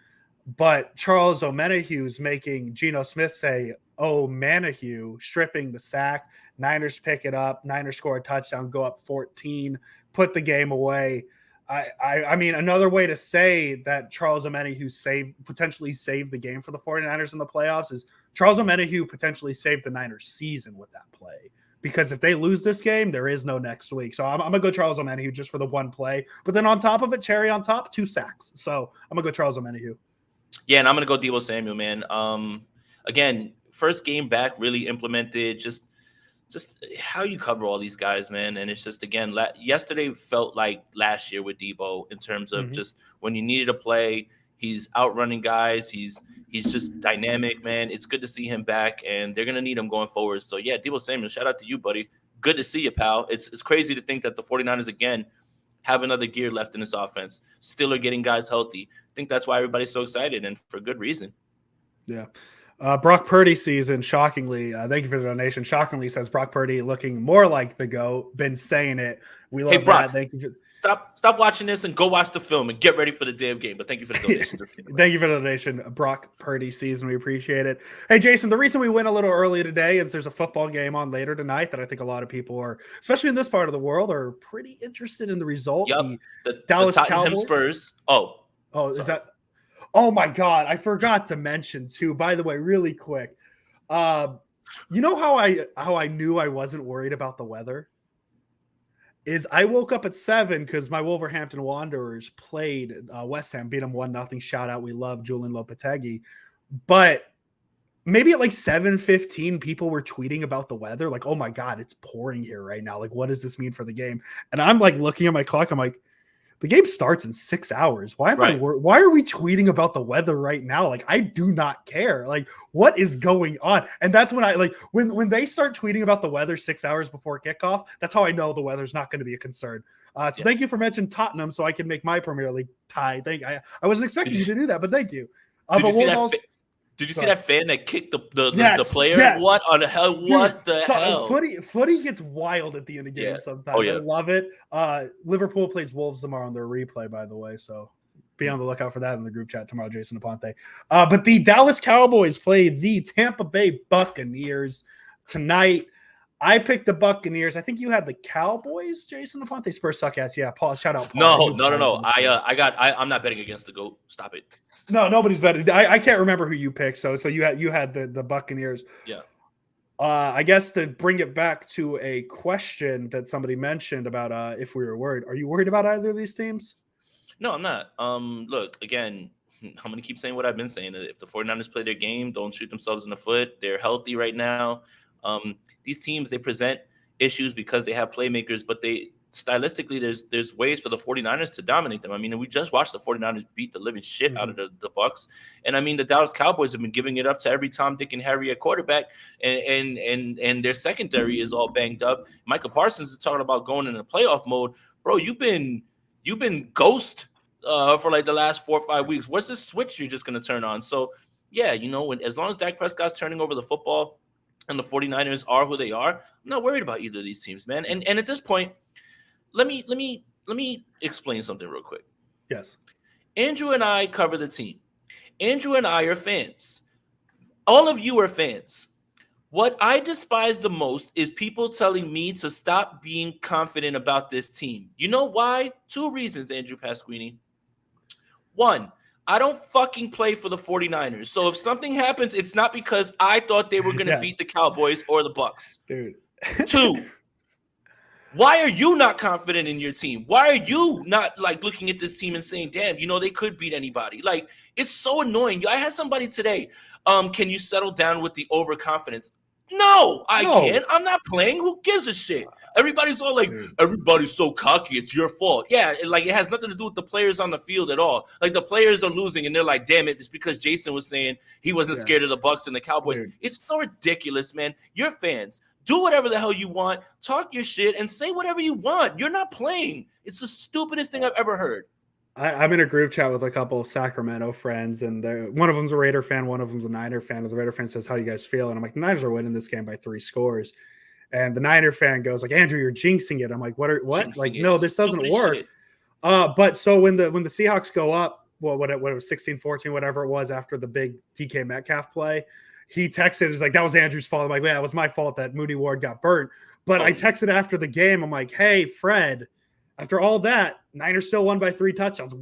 But Charles Omenihu is making Geno Smith say, Omenihu stripping the sack. Niners pick it up. Niners score a touchdown, go up 14, put the game away. I mean, another way to say that Charles Omenihu potentially saved the game for the 49ers in the playoffs is Charles Omenihu potentially saved the Niners season with that play. Because if they lose this game, there is no next week. So I'm going to go Charles Omenihu just for the one play. But then on top of it, cherry on top, 2 sacks. So I'm going to go Charles Omenihu. Yeah, and I'm going to go Deebo Samuel, man. Again, first game back, really implemented just how you cover all these guys, man. And it's just, again, yesterday felt like last year with Deebo in terms of just when you needed a play, he's outrunning guys. He's just dynamic, man. It's good to see him back, and they're going to need him going forward. So, yeah, Deebo Samuel, shout out to you, buddy. Good to see you, pal. It's crazy to think that the 49ers, again, have another gear left in this offense. Still are getting guys healthy. I think that's why everybody's so excited, and for good reason. Yeah. Brock Purdy season, shockingly, thank you for the donation. Shockingly says Brock Purdy looking more like the GOAT. Been saying it. We love Brock, that. Thank you. Stop watching this and go watch the film and get ready for the damn game. But thank you for the donation. Thank you for the donation. Brock Purdy season. We appreciate it. Hey, Jason, the reason we went a little early today is there's a football game on later tonight that I think a lot of people are, especially in this part of the world, are pretty interested in the result. Yep. The Dallas Cowboys. Spurs. Is that? Oh my God, I forgot to mention too. By the way, really quick, you know how I knew I wasn't worried about the weather? Is I woke up at 7 because my Wolverhampton Wanderers played West Ham, beat them 1-0. Shout out, we love Julian Lopetegui. But maybe at like 7:15, people were tweeting about the weather, like, "Oh my God, it's pouring here right now. Like, what does this mean for the game?" And I'm like looking at my clock. I'm like, the game starts in 6 hours. Why are we tweeting about the weather right now? Like, I do not care. Like, what is going on? And that's when I like when they start tweeting about the weather 6 hours before kickoff, that's how I know the weather's not going to be a concern. Thank you for mentioning Tottenham so I can make my Premier League tie. I wasn't expecting you to do that, but thank you. Did you see that fan that kicked the player? Yes. What on the hell? Dude, what the hell? Footy gets wild at the end of games sometimes. Oh, yeah. I love it. Liverpool plays Wolves tomorrow on their replay, by the way. So be on the lookout for that in the group chat tomorrow, Jason Aponte. But the Dallas Cowboys play the Tampa Bay Buccaneers tonight. I picked the Buccaneers. I think you had the Cowboys, Jason Aponte. Spurs suck ass. Yeah, Paul. Shout out. Paul. No. I'm not betting against the GOAT. Stop it. No, nobody's betting. I can't remember who you picked. So you had the Buccaneers. Yeah. I guess to bring it back to a question that somebody mentioned about if we were worried. Are you worried about either of these teams? No, I'm not. Look, again, I'm going to keep saying what I've been saying. If the 49ers play their game, don't shoot themselves in the foot. They're healthy right now. These teams, they present issues because they have playmakers, but stylistically, there's ways for the 49ers to dominate them. I mean, we just watched the 49ers beat the living shit out of the Bucs. And I mean, the Dallas Cowboys have been giving it up to every Tom, Dick, and Harry at quarterback, and their secondary is all banged up. Micah Parsons is talking about going into playoff mode. Bro, you've been ghost for like the last 4 or 5 weeks. What's this switch you're just going to turn on? So, yeah, as long as Dak Prescott's turning over the football and the 49ers are who they are, I'm not worried about either of these teams, man. And at this point, let me explain something real quick. Yes. Andrew and I cover the team. Andrew and I are fans. All of you are fans. What I despise the most is people telling me to stop being confident about this team. You know why? 2 reasons, Andrew Pasquini. 1, I don't fucking play for the 49ers. So if something happens, it's not because I thought they were going to beat the Cowboys or the Bucs. Dude. 2, why are you not confident in your team? Why are you not like looking at this team and saying, damn, they could beat anybody? Like, it's so annoying. I had somebody today. Can you settle down with the overconfidence? No, I can't. I'm not playing. Who gives a shit? Everybody's all like, everybody's so cocky. It's your fault. Yeah, like it has nothing to do with the players on the field at all. Like the players are losing and they're like, damn it, it's because Jason was saying he wasn't scared of the Bucs and the Cowboys. Dude. It's so ridiculous, man. You're fans. Do whatever the hell you want. Talk your shit and say whatever you want. You're not playing. It's the stupidest thing I've ever heard. I'm in a group chat with a couple of Sacramento friends, and one of them's a Raider fan, one of them's a Niner fan. And the Raider fan says, "How do you guys feel?" And I'm like, "The Niners are winning this game by 3 scores." And the Niner fan goes, "Like, Andrew, you're jinxing it." I'm like, "What? Like, no, this doesn't work." But so when the Seahawks go up, what it was 16-14, whatever it was after the big DK Metcalf play, he texted, he's like, that was Andrew's fault. I'm like, yeah, it was my fault that Mooney Ward got burnt. But I texted after the game. I'm like, hey, Fred, after all that, Niners still won by 3 touchdowns.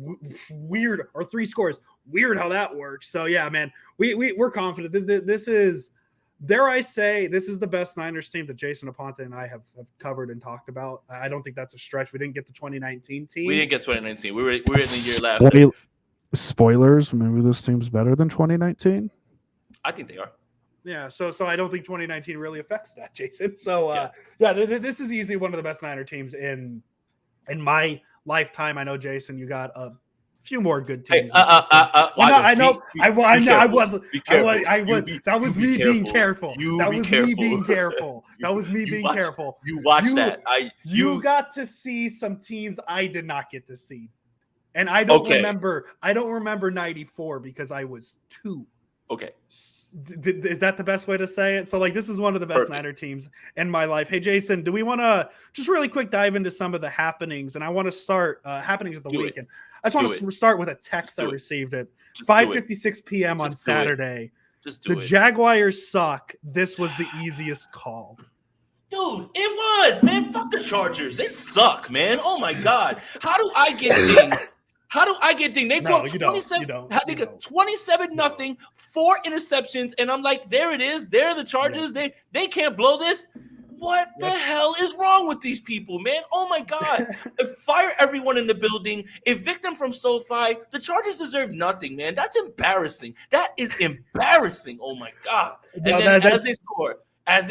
Weird, or 3 scores. Weird how that works. So, yeah, man, we're confident. This is, dare I say, this is the best Niners team that Jason Aponte and I have covered and talked about. I don't think that's a stretch. We didn't get the 2019 team. We didn't get 2019. We were in the year last. Spoilers, maybe this team's better than 2019. I think they are. Yeah, so I don't think 2019 really affects that, Jason. So, this is easily one of the best Niner teams in my lifetime. I know, Jason, you got a few more good teams. I know. That was me being careful. That was me being careful. You watched that. You got to see some teams I did not get to see. And I don't remember 94 because I was 2. Okay. Is that the best way to say it? So, like, this is one of the best Niner teams in my life. Hey, Jason, do we want to just really quick dive into some of the happenings? And I want to start happenings of the weekend. I just want to start with a text I received at 5:56 p.m. on Saturday. The Jaguars suck. This was the easiest call. Dude, it was, man. Fuck the Chargers. They suck, man. Oh, my God. How do I get dinged? They put 27-0, 4 interceptions, and I'm like, there it is. They're the Chargers. Yeah. They can't blow this. What the hell is wrong with these people, man? Oh, my God. Fire everyone in the building. Evict them from SoFi. The Chargers deserve nothing, man. That's embarrassing. That is embarrassing. Oh, my God. And then as they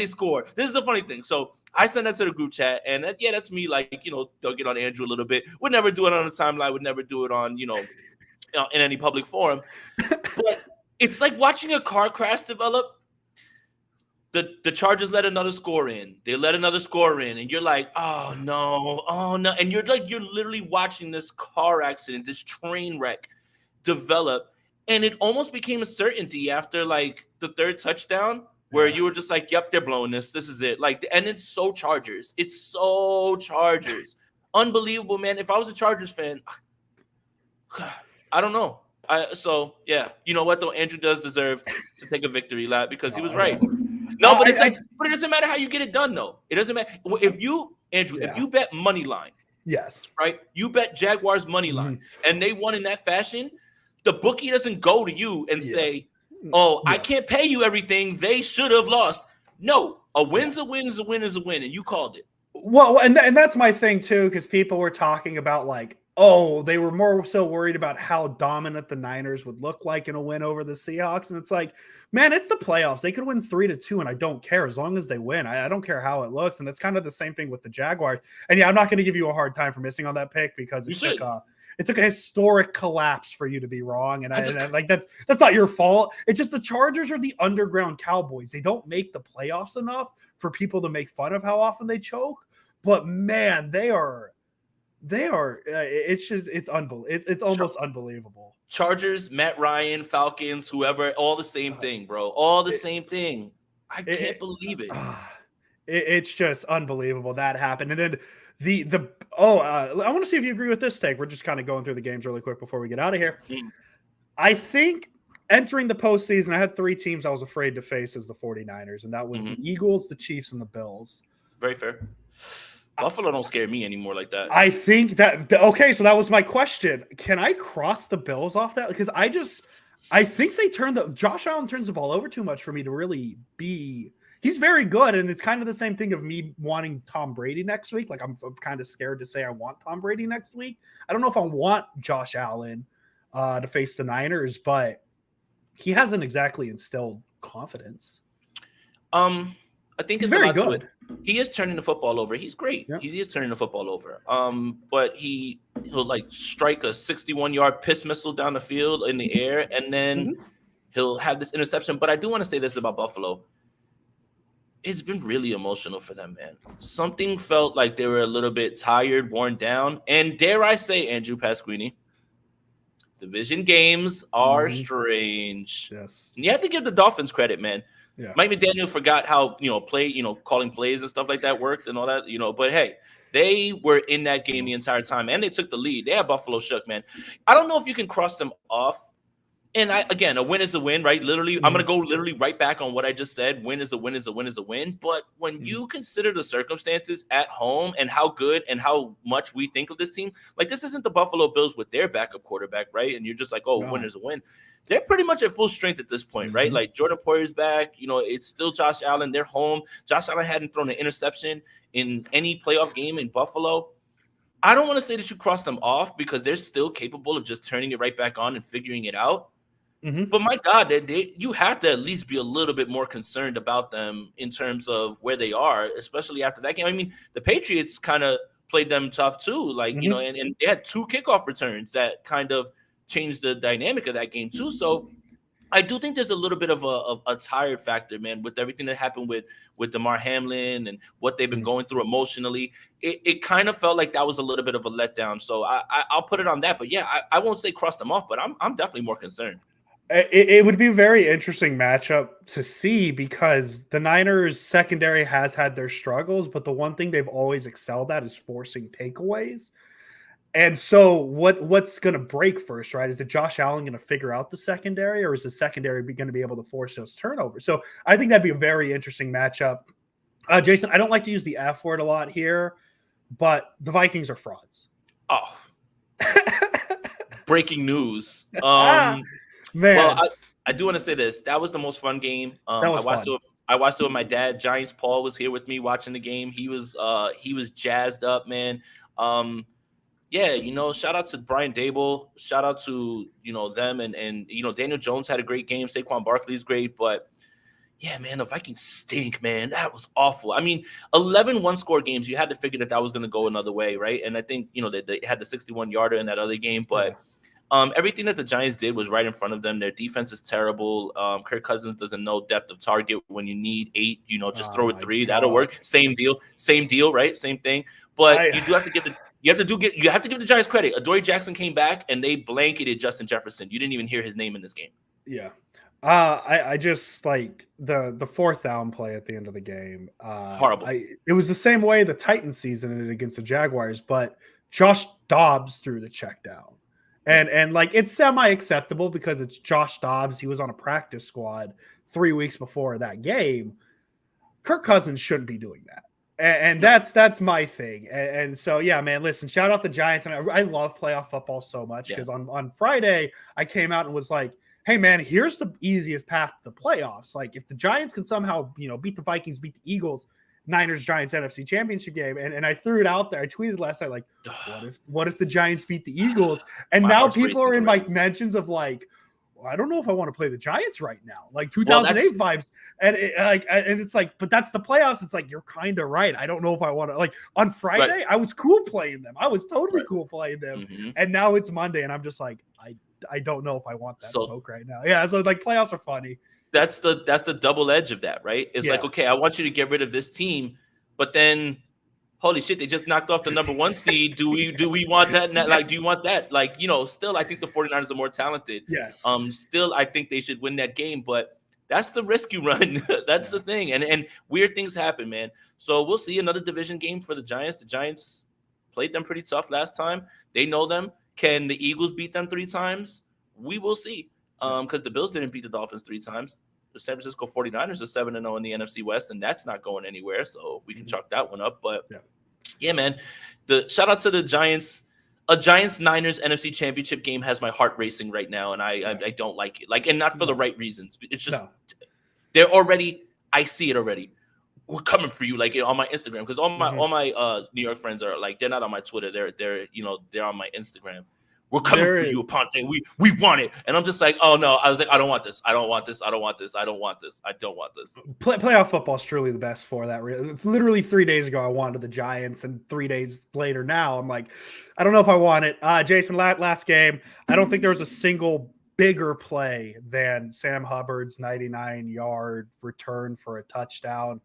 score, this is the funny thing. So I sent that to the group chat, and that's me, like, thugging on Andrew a little bit. Would never do it on the timeline. Would never do it on, in any public forum. But it's like watching a car crash develop. The Chargers let another score in. They let another score in, and you're like, oh no. And you're literally watching this car accident, this train wreck develop, and it almost became a certainty after, like, the 3rd touchdown, where you were just like, yep, they're blowing this. This is it. Like, and it's so Chargers. Unbelievable, man. If I was a Chargers fan, I don't know. You know what, though? Andrew does deserve to take a victory lap because he was right. No, but it doesn't matter how you get it done, though. It doesn't matter. If you bet money line, yes, right? You bet Jaguars money line, and they won in that fashion, the bookie doesn't go to you and say, I can't pay you everything. They should have lost. No, a win's a win is a win is a win, and you called it. Well, and that's my thing too, because people were talking about, like, they were more so worried about how dominant the Niners would look like in a win over the Seahawks, and it's like, man, it's the playoffs. They could win 3-2, and I don't care as long as they win. I don't care how it looks, and it's kind of the same thing with the Jaguars. And I'm not going to give you a hard time for missing on that pick because it took a historic collapse for you to be wrong. And that's not your fault. It's just the Chargers are the underground Cowboys. They don't make the playoffs enough for people to make fun of how often they choke. But man, it's unbelievable. It's almost unbelievable. Chargers, Matt Ryan, Falcons, whoever, all the same thing, bro. All the same thing. I can't believe it. It's just unbelievable that happened. And then I want to see if you agree with this take. We're just kind of going through the games really quick before we get out of here. I think entering the postseason, I had 3 teams I was afraid to face as the 49ers, and that was the Eagles, the Chiefs, and the Bills. Very fair. Buffalo don't scare me anymore like that. I think that so that was my question. Can I cross the Bills off that? Because I think Josh Allen turns the ball over too much for me to really be. He's very good, and it's kind of the same thing of me wanting Tom Brady next week. Like, I'm kind of scared to say I want Tom Brady next week. I don't know if I want Josh Allen to face the Niners, but he hasn't exactly instilled confidence. I think he's it's very good. He is turning the football over. He's great. Yep. He is turning the football over. But he'll like strike a 61-yard piss missile down the field in the air, and then he'll have this interception. But I do want to say this about Buffalo. It's been really emotional for them, man. Something felt like they were a little bit tired, worn down. And dare I say, Andrew Pasquini, division games are strange. Yes. And you have to give the Dolphins credit, man. Yeah. Mike McDaniel forgot how, calling plays and stuff like that worked and all that, but hey, they were in that game the entire time and they took the lead. They had Buffalo shook, man. I don't know if you can cross them off And again, a win is a win, right? Literally, I'm gonna Mhm. go literally right back on what I just said. Win is a win is a win is a win. But when Mhm. you consider the circumstances at home and how good and how much we think of this team, like this isn't the Buffalo Bills with their backup quarterback, right? And you're just like, oh, win No. is a win. They're pretty much at full strength at this point, right? Mhm. Like Jordan Poyer's back. It's still Josh Allen. They're home. Josh Allen hadn't thrown an interception in any playoff game in Buffalo. I don't want to say that you cross them off because they're still capable of just turning it right back on and figuring it out. Mhm. But my God, you have to at least be a little bit more concerned about them in terms of where they are, especially after that game. I mean, the Patriots kind of played them tough too, Mhm. and they had 2 kickoff returns that kind of changed the dynamic of that game too. So I do think there's a little bit of a tired factor, man, with everything that happened with DeMar Hamlin and what they've been Mhm. going through emotionally. It kind of felt like that was a little bit of a letdown. So I'll put it on that. But yeah, I won't say cross them off, but I'm definitely more concerned. It would be a very interesting matchup to see because the Niners secondary has had their struggles, but the one thing they've always excelled at is forcing takeaways. And so what's going to break first, right? Is it Josh Allen going to figure out the secondary, or is the secondary going to be able to force those turnovers? So I think that'd be a very interesting matchup. Jason, I don't like to use the F word a lot here, but the Vikings are frauds. Oh, breaking news. Well, Man, I do want to say this. That was the most fun game. that I was watched fun. it. I watched it with my dad. Giants Paul was here with me watching the game. He was jazzed up, man. Yeah, shout out to Brian Dable. Shout out to them and Daniel Jones had a great game. Saquon Barkley's great, but yeah, man, the Vikings stink, man. That was awful. I mean, 11 one-score games, you had to figure that was going to go another way, right? And I think they had the 61-yarder in that other game, Yeah. but everything that the Giants did was right in front of them. Their defense is terrible. Kirk Cousins doesn't know depth of target when you need 8. Just Oh throw it my 3. That'll God. work. Same deal, right? Same thing. But I you do have to give the Giants credit. Adoree Jackson came back and they blanketed Justin Jefferson. You didn't even hear his name in this game. Yeah. I just like the fourth down play at the end of the game. Horrible. It was the same way the Titans season it against the Jaguars, but Josh Dobbs threw the check down. Yeah. And like it's semi-acceptable because it's Josh Dobbs. He was on a practice squad 3 weeks before that game. Kirk Cousins shouldn't be doing that. And No. that's my thing. And so yeah, man, listen, shout out the Giants. And I love playoff football so much because Yeah. on Friday I came out and was like, hey man, here's the easiest path to the playoffs. Like if the Giants can somehow, beat the Vikings, beat the Eagles, Niners, Giants, NFC championship game. And I threw it out there. I tweeted last night, like, what if the Giants beat the Eagles? And My now heart's people are racing in my already. mentions of like, well, I don't know if I want to play the Giants right now, like Well, that's 2008 vibes. And it's like, but that's the playoffs. It's like, you're kind of right. I don't know if I want to, like on right. Friday, I was cool playing them. I was totally cool playing them. Mm-hmm. And now it's Monday and I'm just like, I don't know if I want that smoke right now. Yeah. So like playoffs are funny. That's the double edge of that, right? It's like, okay, I want you to get rid of this team, but then holy shit, they just knocked off the number 1 seed. Do we want that? Like, do you want that? Like, still I think the 49ers are more talented. Yes. Still I think they should win that game, but that's the risk you run. That's the thing. And weird things happen, man. So we'll see another division game for the Giants. The Giants played them pretty tough last time. They know them. Can the Eagles beat them 3 times? We will see. Because the Bills didn't beat the Dolphins 3 times. The San Francisco 49ers are 7-0 in the NFC West, and that's not going anywhere. So we can chalk that one up. But yeah, man, the shout out to the Giants. A Giants-Niners NFC Championship game has my heart racing right now, and I don't like it. Like, and not for the right reasons. It's just they're already. I see it already. We're coming for you, like on my Instagram, because all my New York friends are like, they're not on my Twitter. They're on my Instagram. We're coming for you, Aponte. We want it. And I'm just like, oh no. I was like, I don't want this. I don't want this. I don't want this. I don't want this. I don't want this. Playoff football is truly the best for that. Literally 3 days ago, I wanted the Giants, and 3 days later now, I'm like, I don't know if I want it. Jason, last game, I don't think there was a single bigger play than Sam Hubbard's 99-yard return for a touchdown.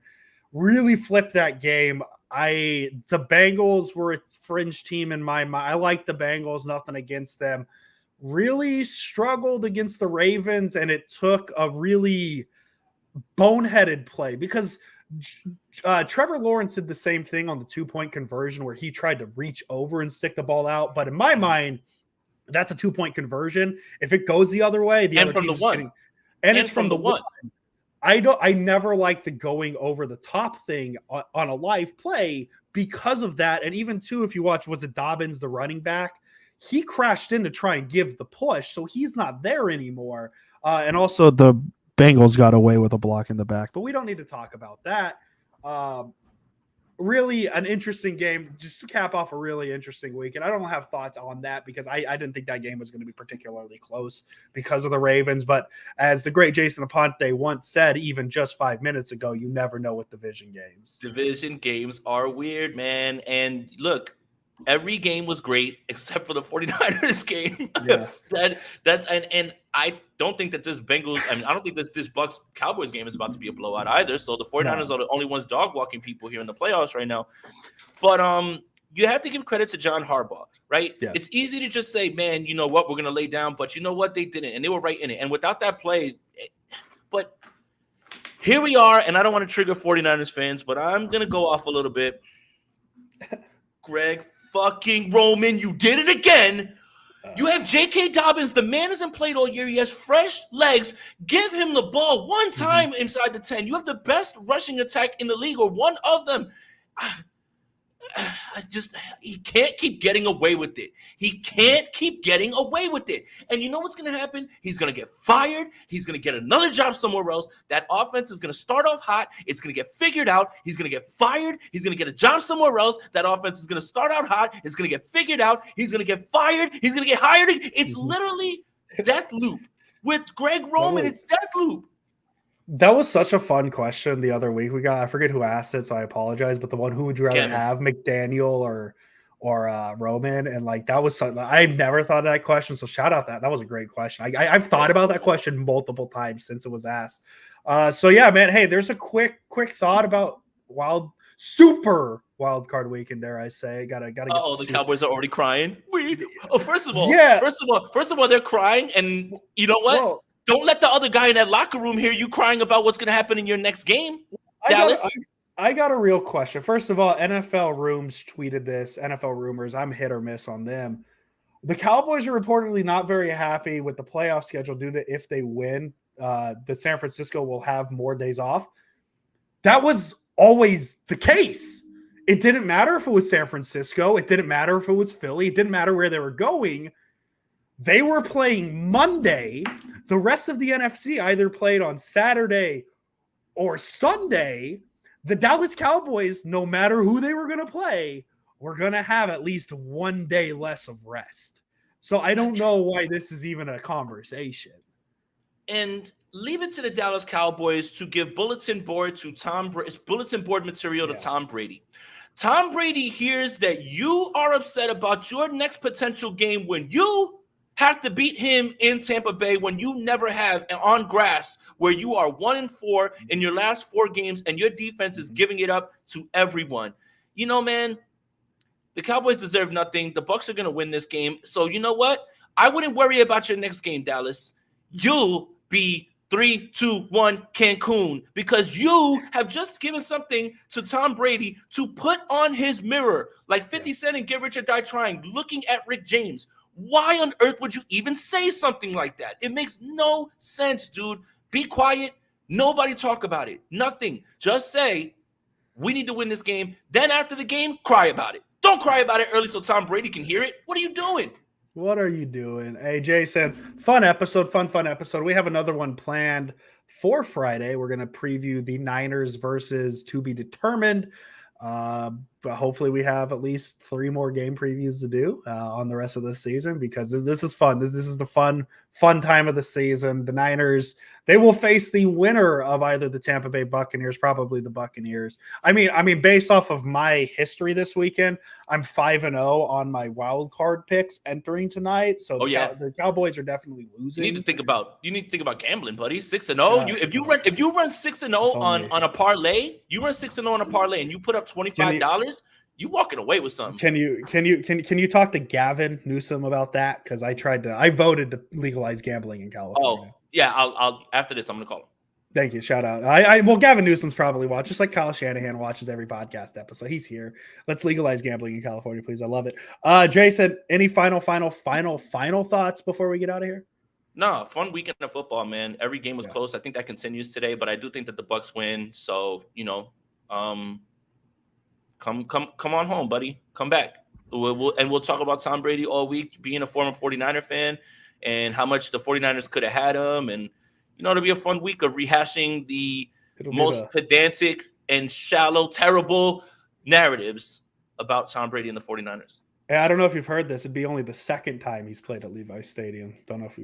Really flipped that game. The Bengals were a fringe team in my mind. I like the Bengals, nothing against them. Really struggled against the Ravens, and it took a really boneheaded play because Trevor Lawrence did the same thing on the 2-point conversion where he tried to reach over and stick the ball out. But in my mind, That's a 2-point conversion. If it goes the other way, the And other from team's the one. getting, and it's from the one. I never like the going over the top thing on a live play because of that. And even too, if you watch, was it Dobbins, the running back? He crashed in to try and give the push, so he's not there anymore. And also the Bengals got away with a block in the back. but we don't need to talk about that. Really an interesting game, just to cap off a really interesting week. And I don't have thoughts on that because I didn't think that game was going to be particularly close because of the Ravens. But as the great Jason Aponte once said, even just 5 minutes ago, you never know with division games. Division games are weird, man. And look, every game was great except for the 49ers game. Yeah. and I don't think that this Bengals, I don't think this Bucks Cowboys game is about to be a blowout either. So the 49ers are the only ones dog walking people here in the playoffs right now. But you have to give credit to John Harbaugh, right? Yes. It's easy to just say, man, you know what, we're going to lay down, but you know what, they didn't, and they were right in it. And without that play, but here we are, and I don't want to trigger 49ers fans, but I'm going to go off a little bit. Greg fucking Roman, you did it again. You have J.K. Dobbins. The man hasn't played all year. He has fresh legs. Give him the ball one time inside the 10. You have the best rushing attack in the league, or one of them. He can't keep getting away with it. He can't keep getting away with it. And you know what's going to happen? He's going to get fired. He's going to get another job somewhere else. That offense is going to start off hot. It's going to get figured out. He's going to get fired. He's going to get a job somewhere else. That offense is going to start out hot. It's going to get figured out. He's going to get fired. He's going to get hired. It's literally death loop. With Greg Roman, it's death loop. That was such a fun question the other week. I forget who asked it, so I apologize. But the one, who would you rather have, McDaniel or Roman? And like, that was something I never thought of that question. So shout out that was a great question. I've thought about that question multiple times since it was asked. So yeah, man. Hey, there's a quick thought about super wild card weekend. Dare I say? Gotta. The Cowboys are already crying. First of all, they're crying, and you know what? Well, don't let the other guy in that locker room hear you crying about what's going to happen in your next game, Dallas. I got a real question. First of all, NFL Rooms tweeted this. NFL Rumors, I'm hit or miss on them. The Cowboys are reportedly not very happy with the playoff schedule due to, if they win, the San Francisco will have more days off. That was always the case. It didn't matter if it was San Francisco. It didn't matter if it was Philly. It didn't matter where they were going. They were playing Monday. The rest of the NFC either played on Saturday or Sunday. The Dallas Cowboys, no matter who they were going to play, were going to have at least 1 day less of rest. So I don't know why this is even a conversation. And leave it to the Dallas Cowboys to give bulletin board material to Tom Brady. Tom Brady hears that you are upset about your next potential game when you have to beat him in Tampa Bay, when you never have, on grass, where you are 1-4 in your last 4 games and your defense is giving it up to everyone. You know, man, the Cowboys deserve nothing. The Bucs are going to win this game. So you know what? I wouldn't worry about your next game, Dallas. You'll be 3-2-1 Cancun, because you have just given something to Tom Brady to put on his mirror, like 50 Cent and Get Rich or Die Trying, looking at Rick James. Why on earth would you even say something like that? It makes no sense, dude. Be quiet. Nobody talk about it. Nothing. Just say, we need to win this game. Then after the game, cry about it. Don't cry about it early so Tom Brady can hear it. What are you doing? What are you doing? Hey, Jason, fun episode. We have another one planned for Friday. We're going to preview the Niners versus to be determined. But hopefully we have at least 3 more game previews to do on the rest of the season, because this is fun. This is the fun time of the season. The Niners, they will face the winner of either the Tampa Bay Buccaneers, probably the Buccaneers. I mean, based off of my history this weekend, I'm 5-0 on my wild card picks entering tonight. So the Cowboys are definitely losing. You need to think about gambling, buddy. 6-0. If you run 6-0 on a parlay, and you put up $25. You walking away with something. Can you talk to Gavin Newsom about that? Because I voted to legalize gambling in California. Oh yeah, I'll after this I'm gonna call him. Thank you. Shout out. Well, Gavin Newsom's probably watched, just like Kyle Shanahan watches every podcast episode. He's here. Let's legalize gambling in California, please. I love it. Jason, any final thoughts before we get out of here? No, fun weekend of football, man. Every game was close. I think that continues today, but I do think that the Bucks win. So, come on home, buddy. Come back. We'll talk about Tom Brady all week, being a former 49er fan and how much the 49ers could have had him. And, it'll be a fun week of rehashing the most pedantic and shallow, terrible narratives about Tom Brady and the 49ers. I don't know if you've heard this. It'd be only the second time he's played at Levi's Stadium. Don't know if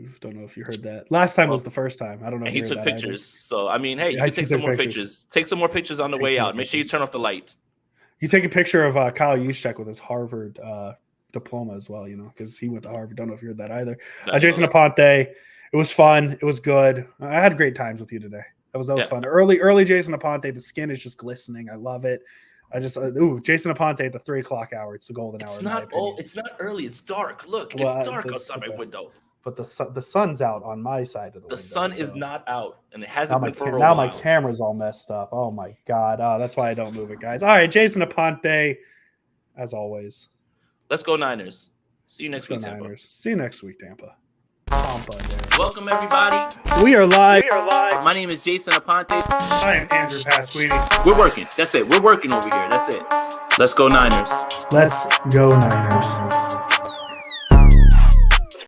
you heard that. Last time was the first time. I don't know. And he took pictures. Either. So I mean, hey, you can take some more pictures. Take some more pictures on the way out. Make sure you turn off the light. You take a picture of Kyle Juszczyk with his Harvard diploma as well. Because he went to Harvard. Don't know if you heard that either. Jason Aponte. It was fun. It was good. I had great times with you today. That was fun. Early Jason Aponte. The skin is just glistening. I love it. I just Jason Aponte at the 3:00 hour. It's the golden hour. It's not early. It's dark. Look, it's dark outside my window. But the sun's out on my side of the window. The sun is not out, and it hasn't been for a while. Now my camera's all messed up. Oh my god. That's why I don't move it, guys. All right, Jason Aponte, as always. Let's go Niners. See you next week, Tampa. Niners. See you next week, Tampa. Welcome, everybody. We are live. My name is Jason Aponte. I am Andrew Pasquini. We're working. That's it. We're working over here. That's it. Let's go Niners. Let's go Niners.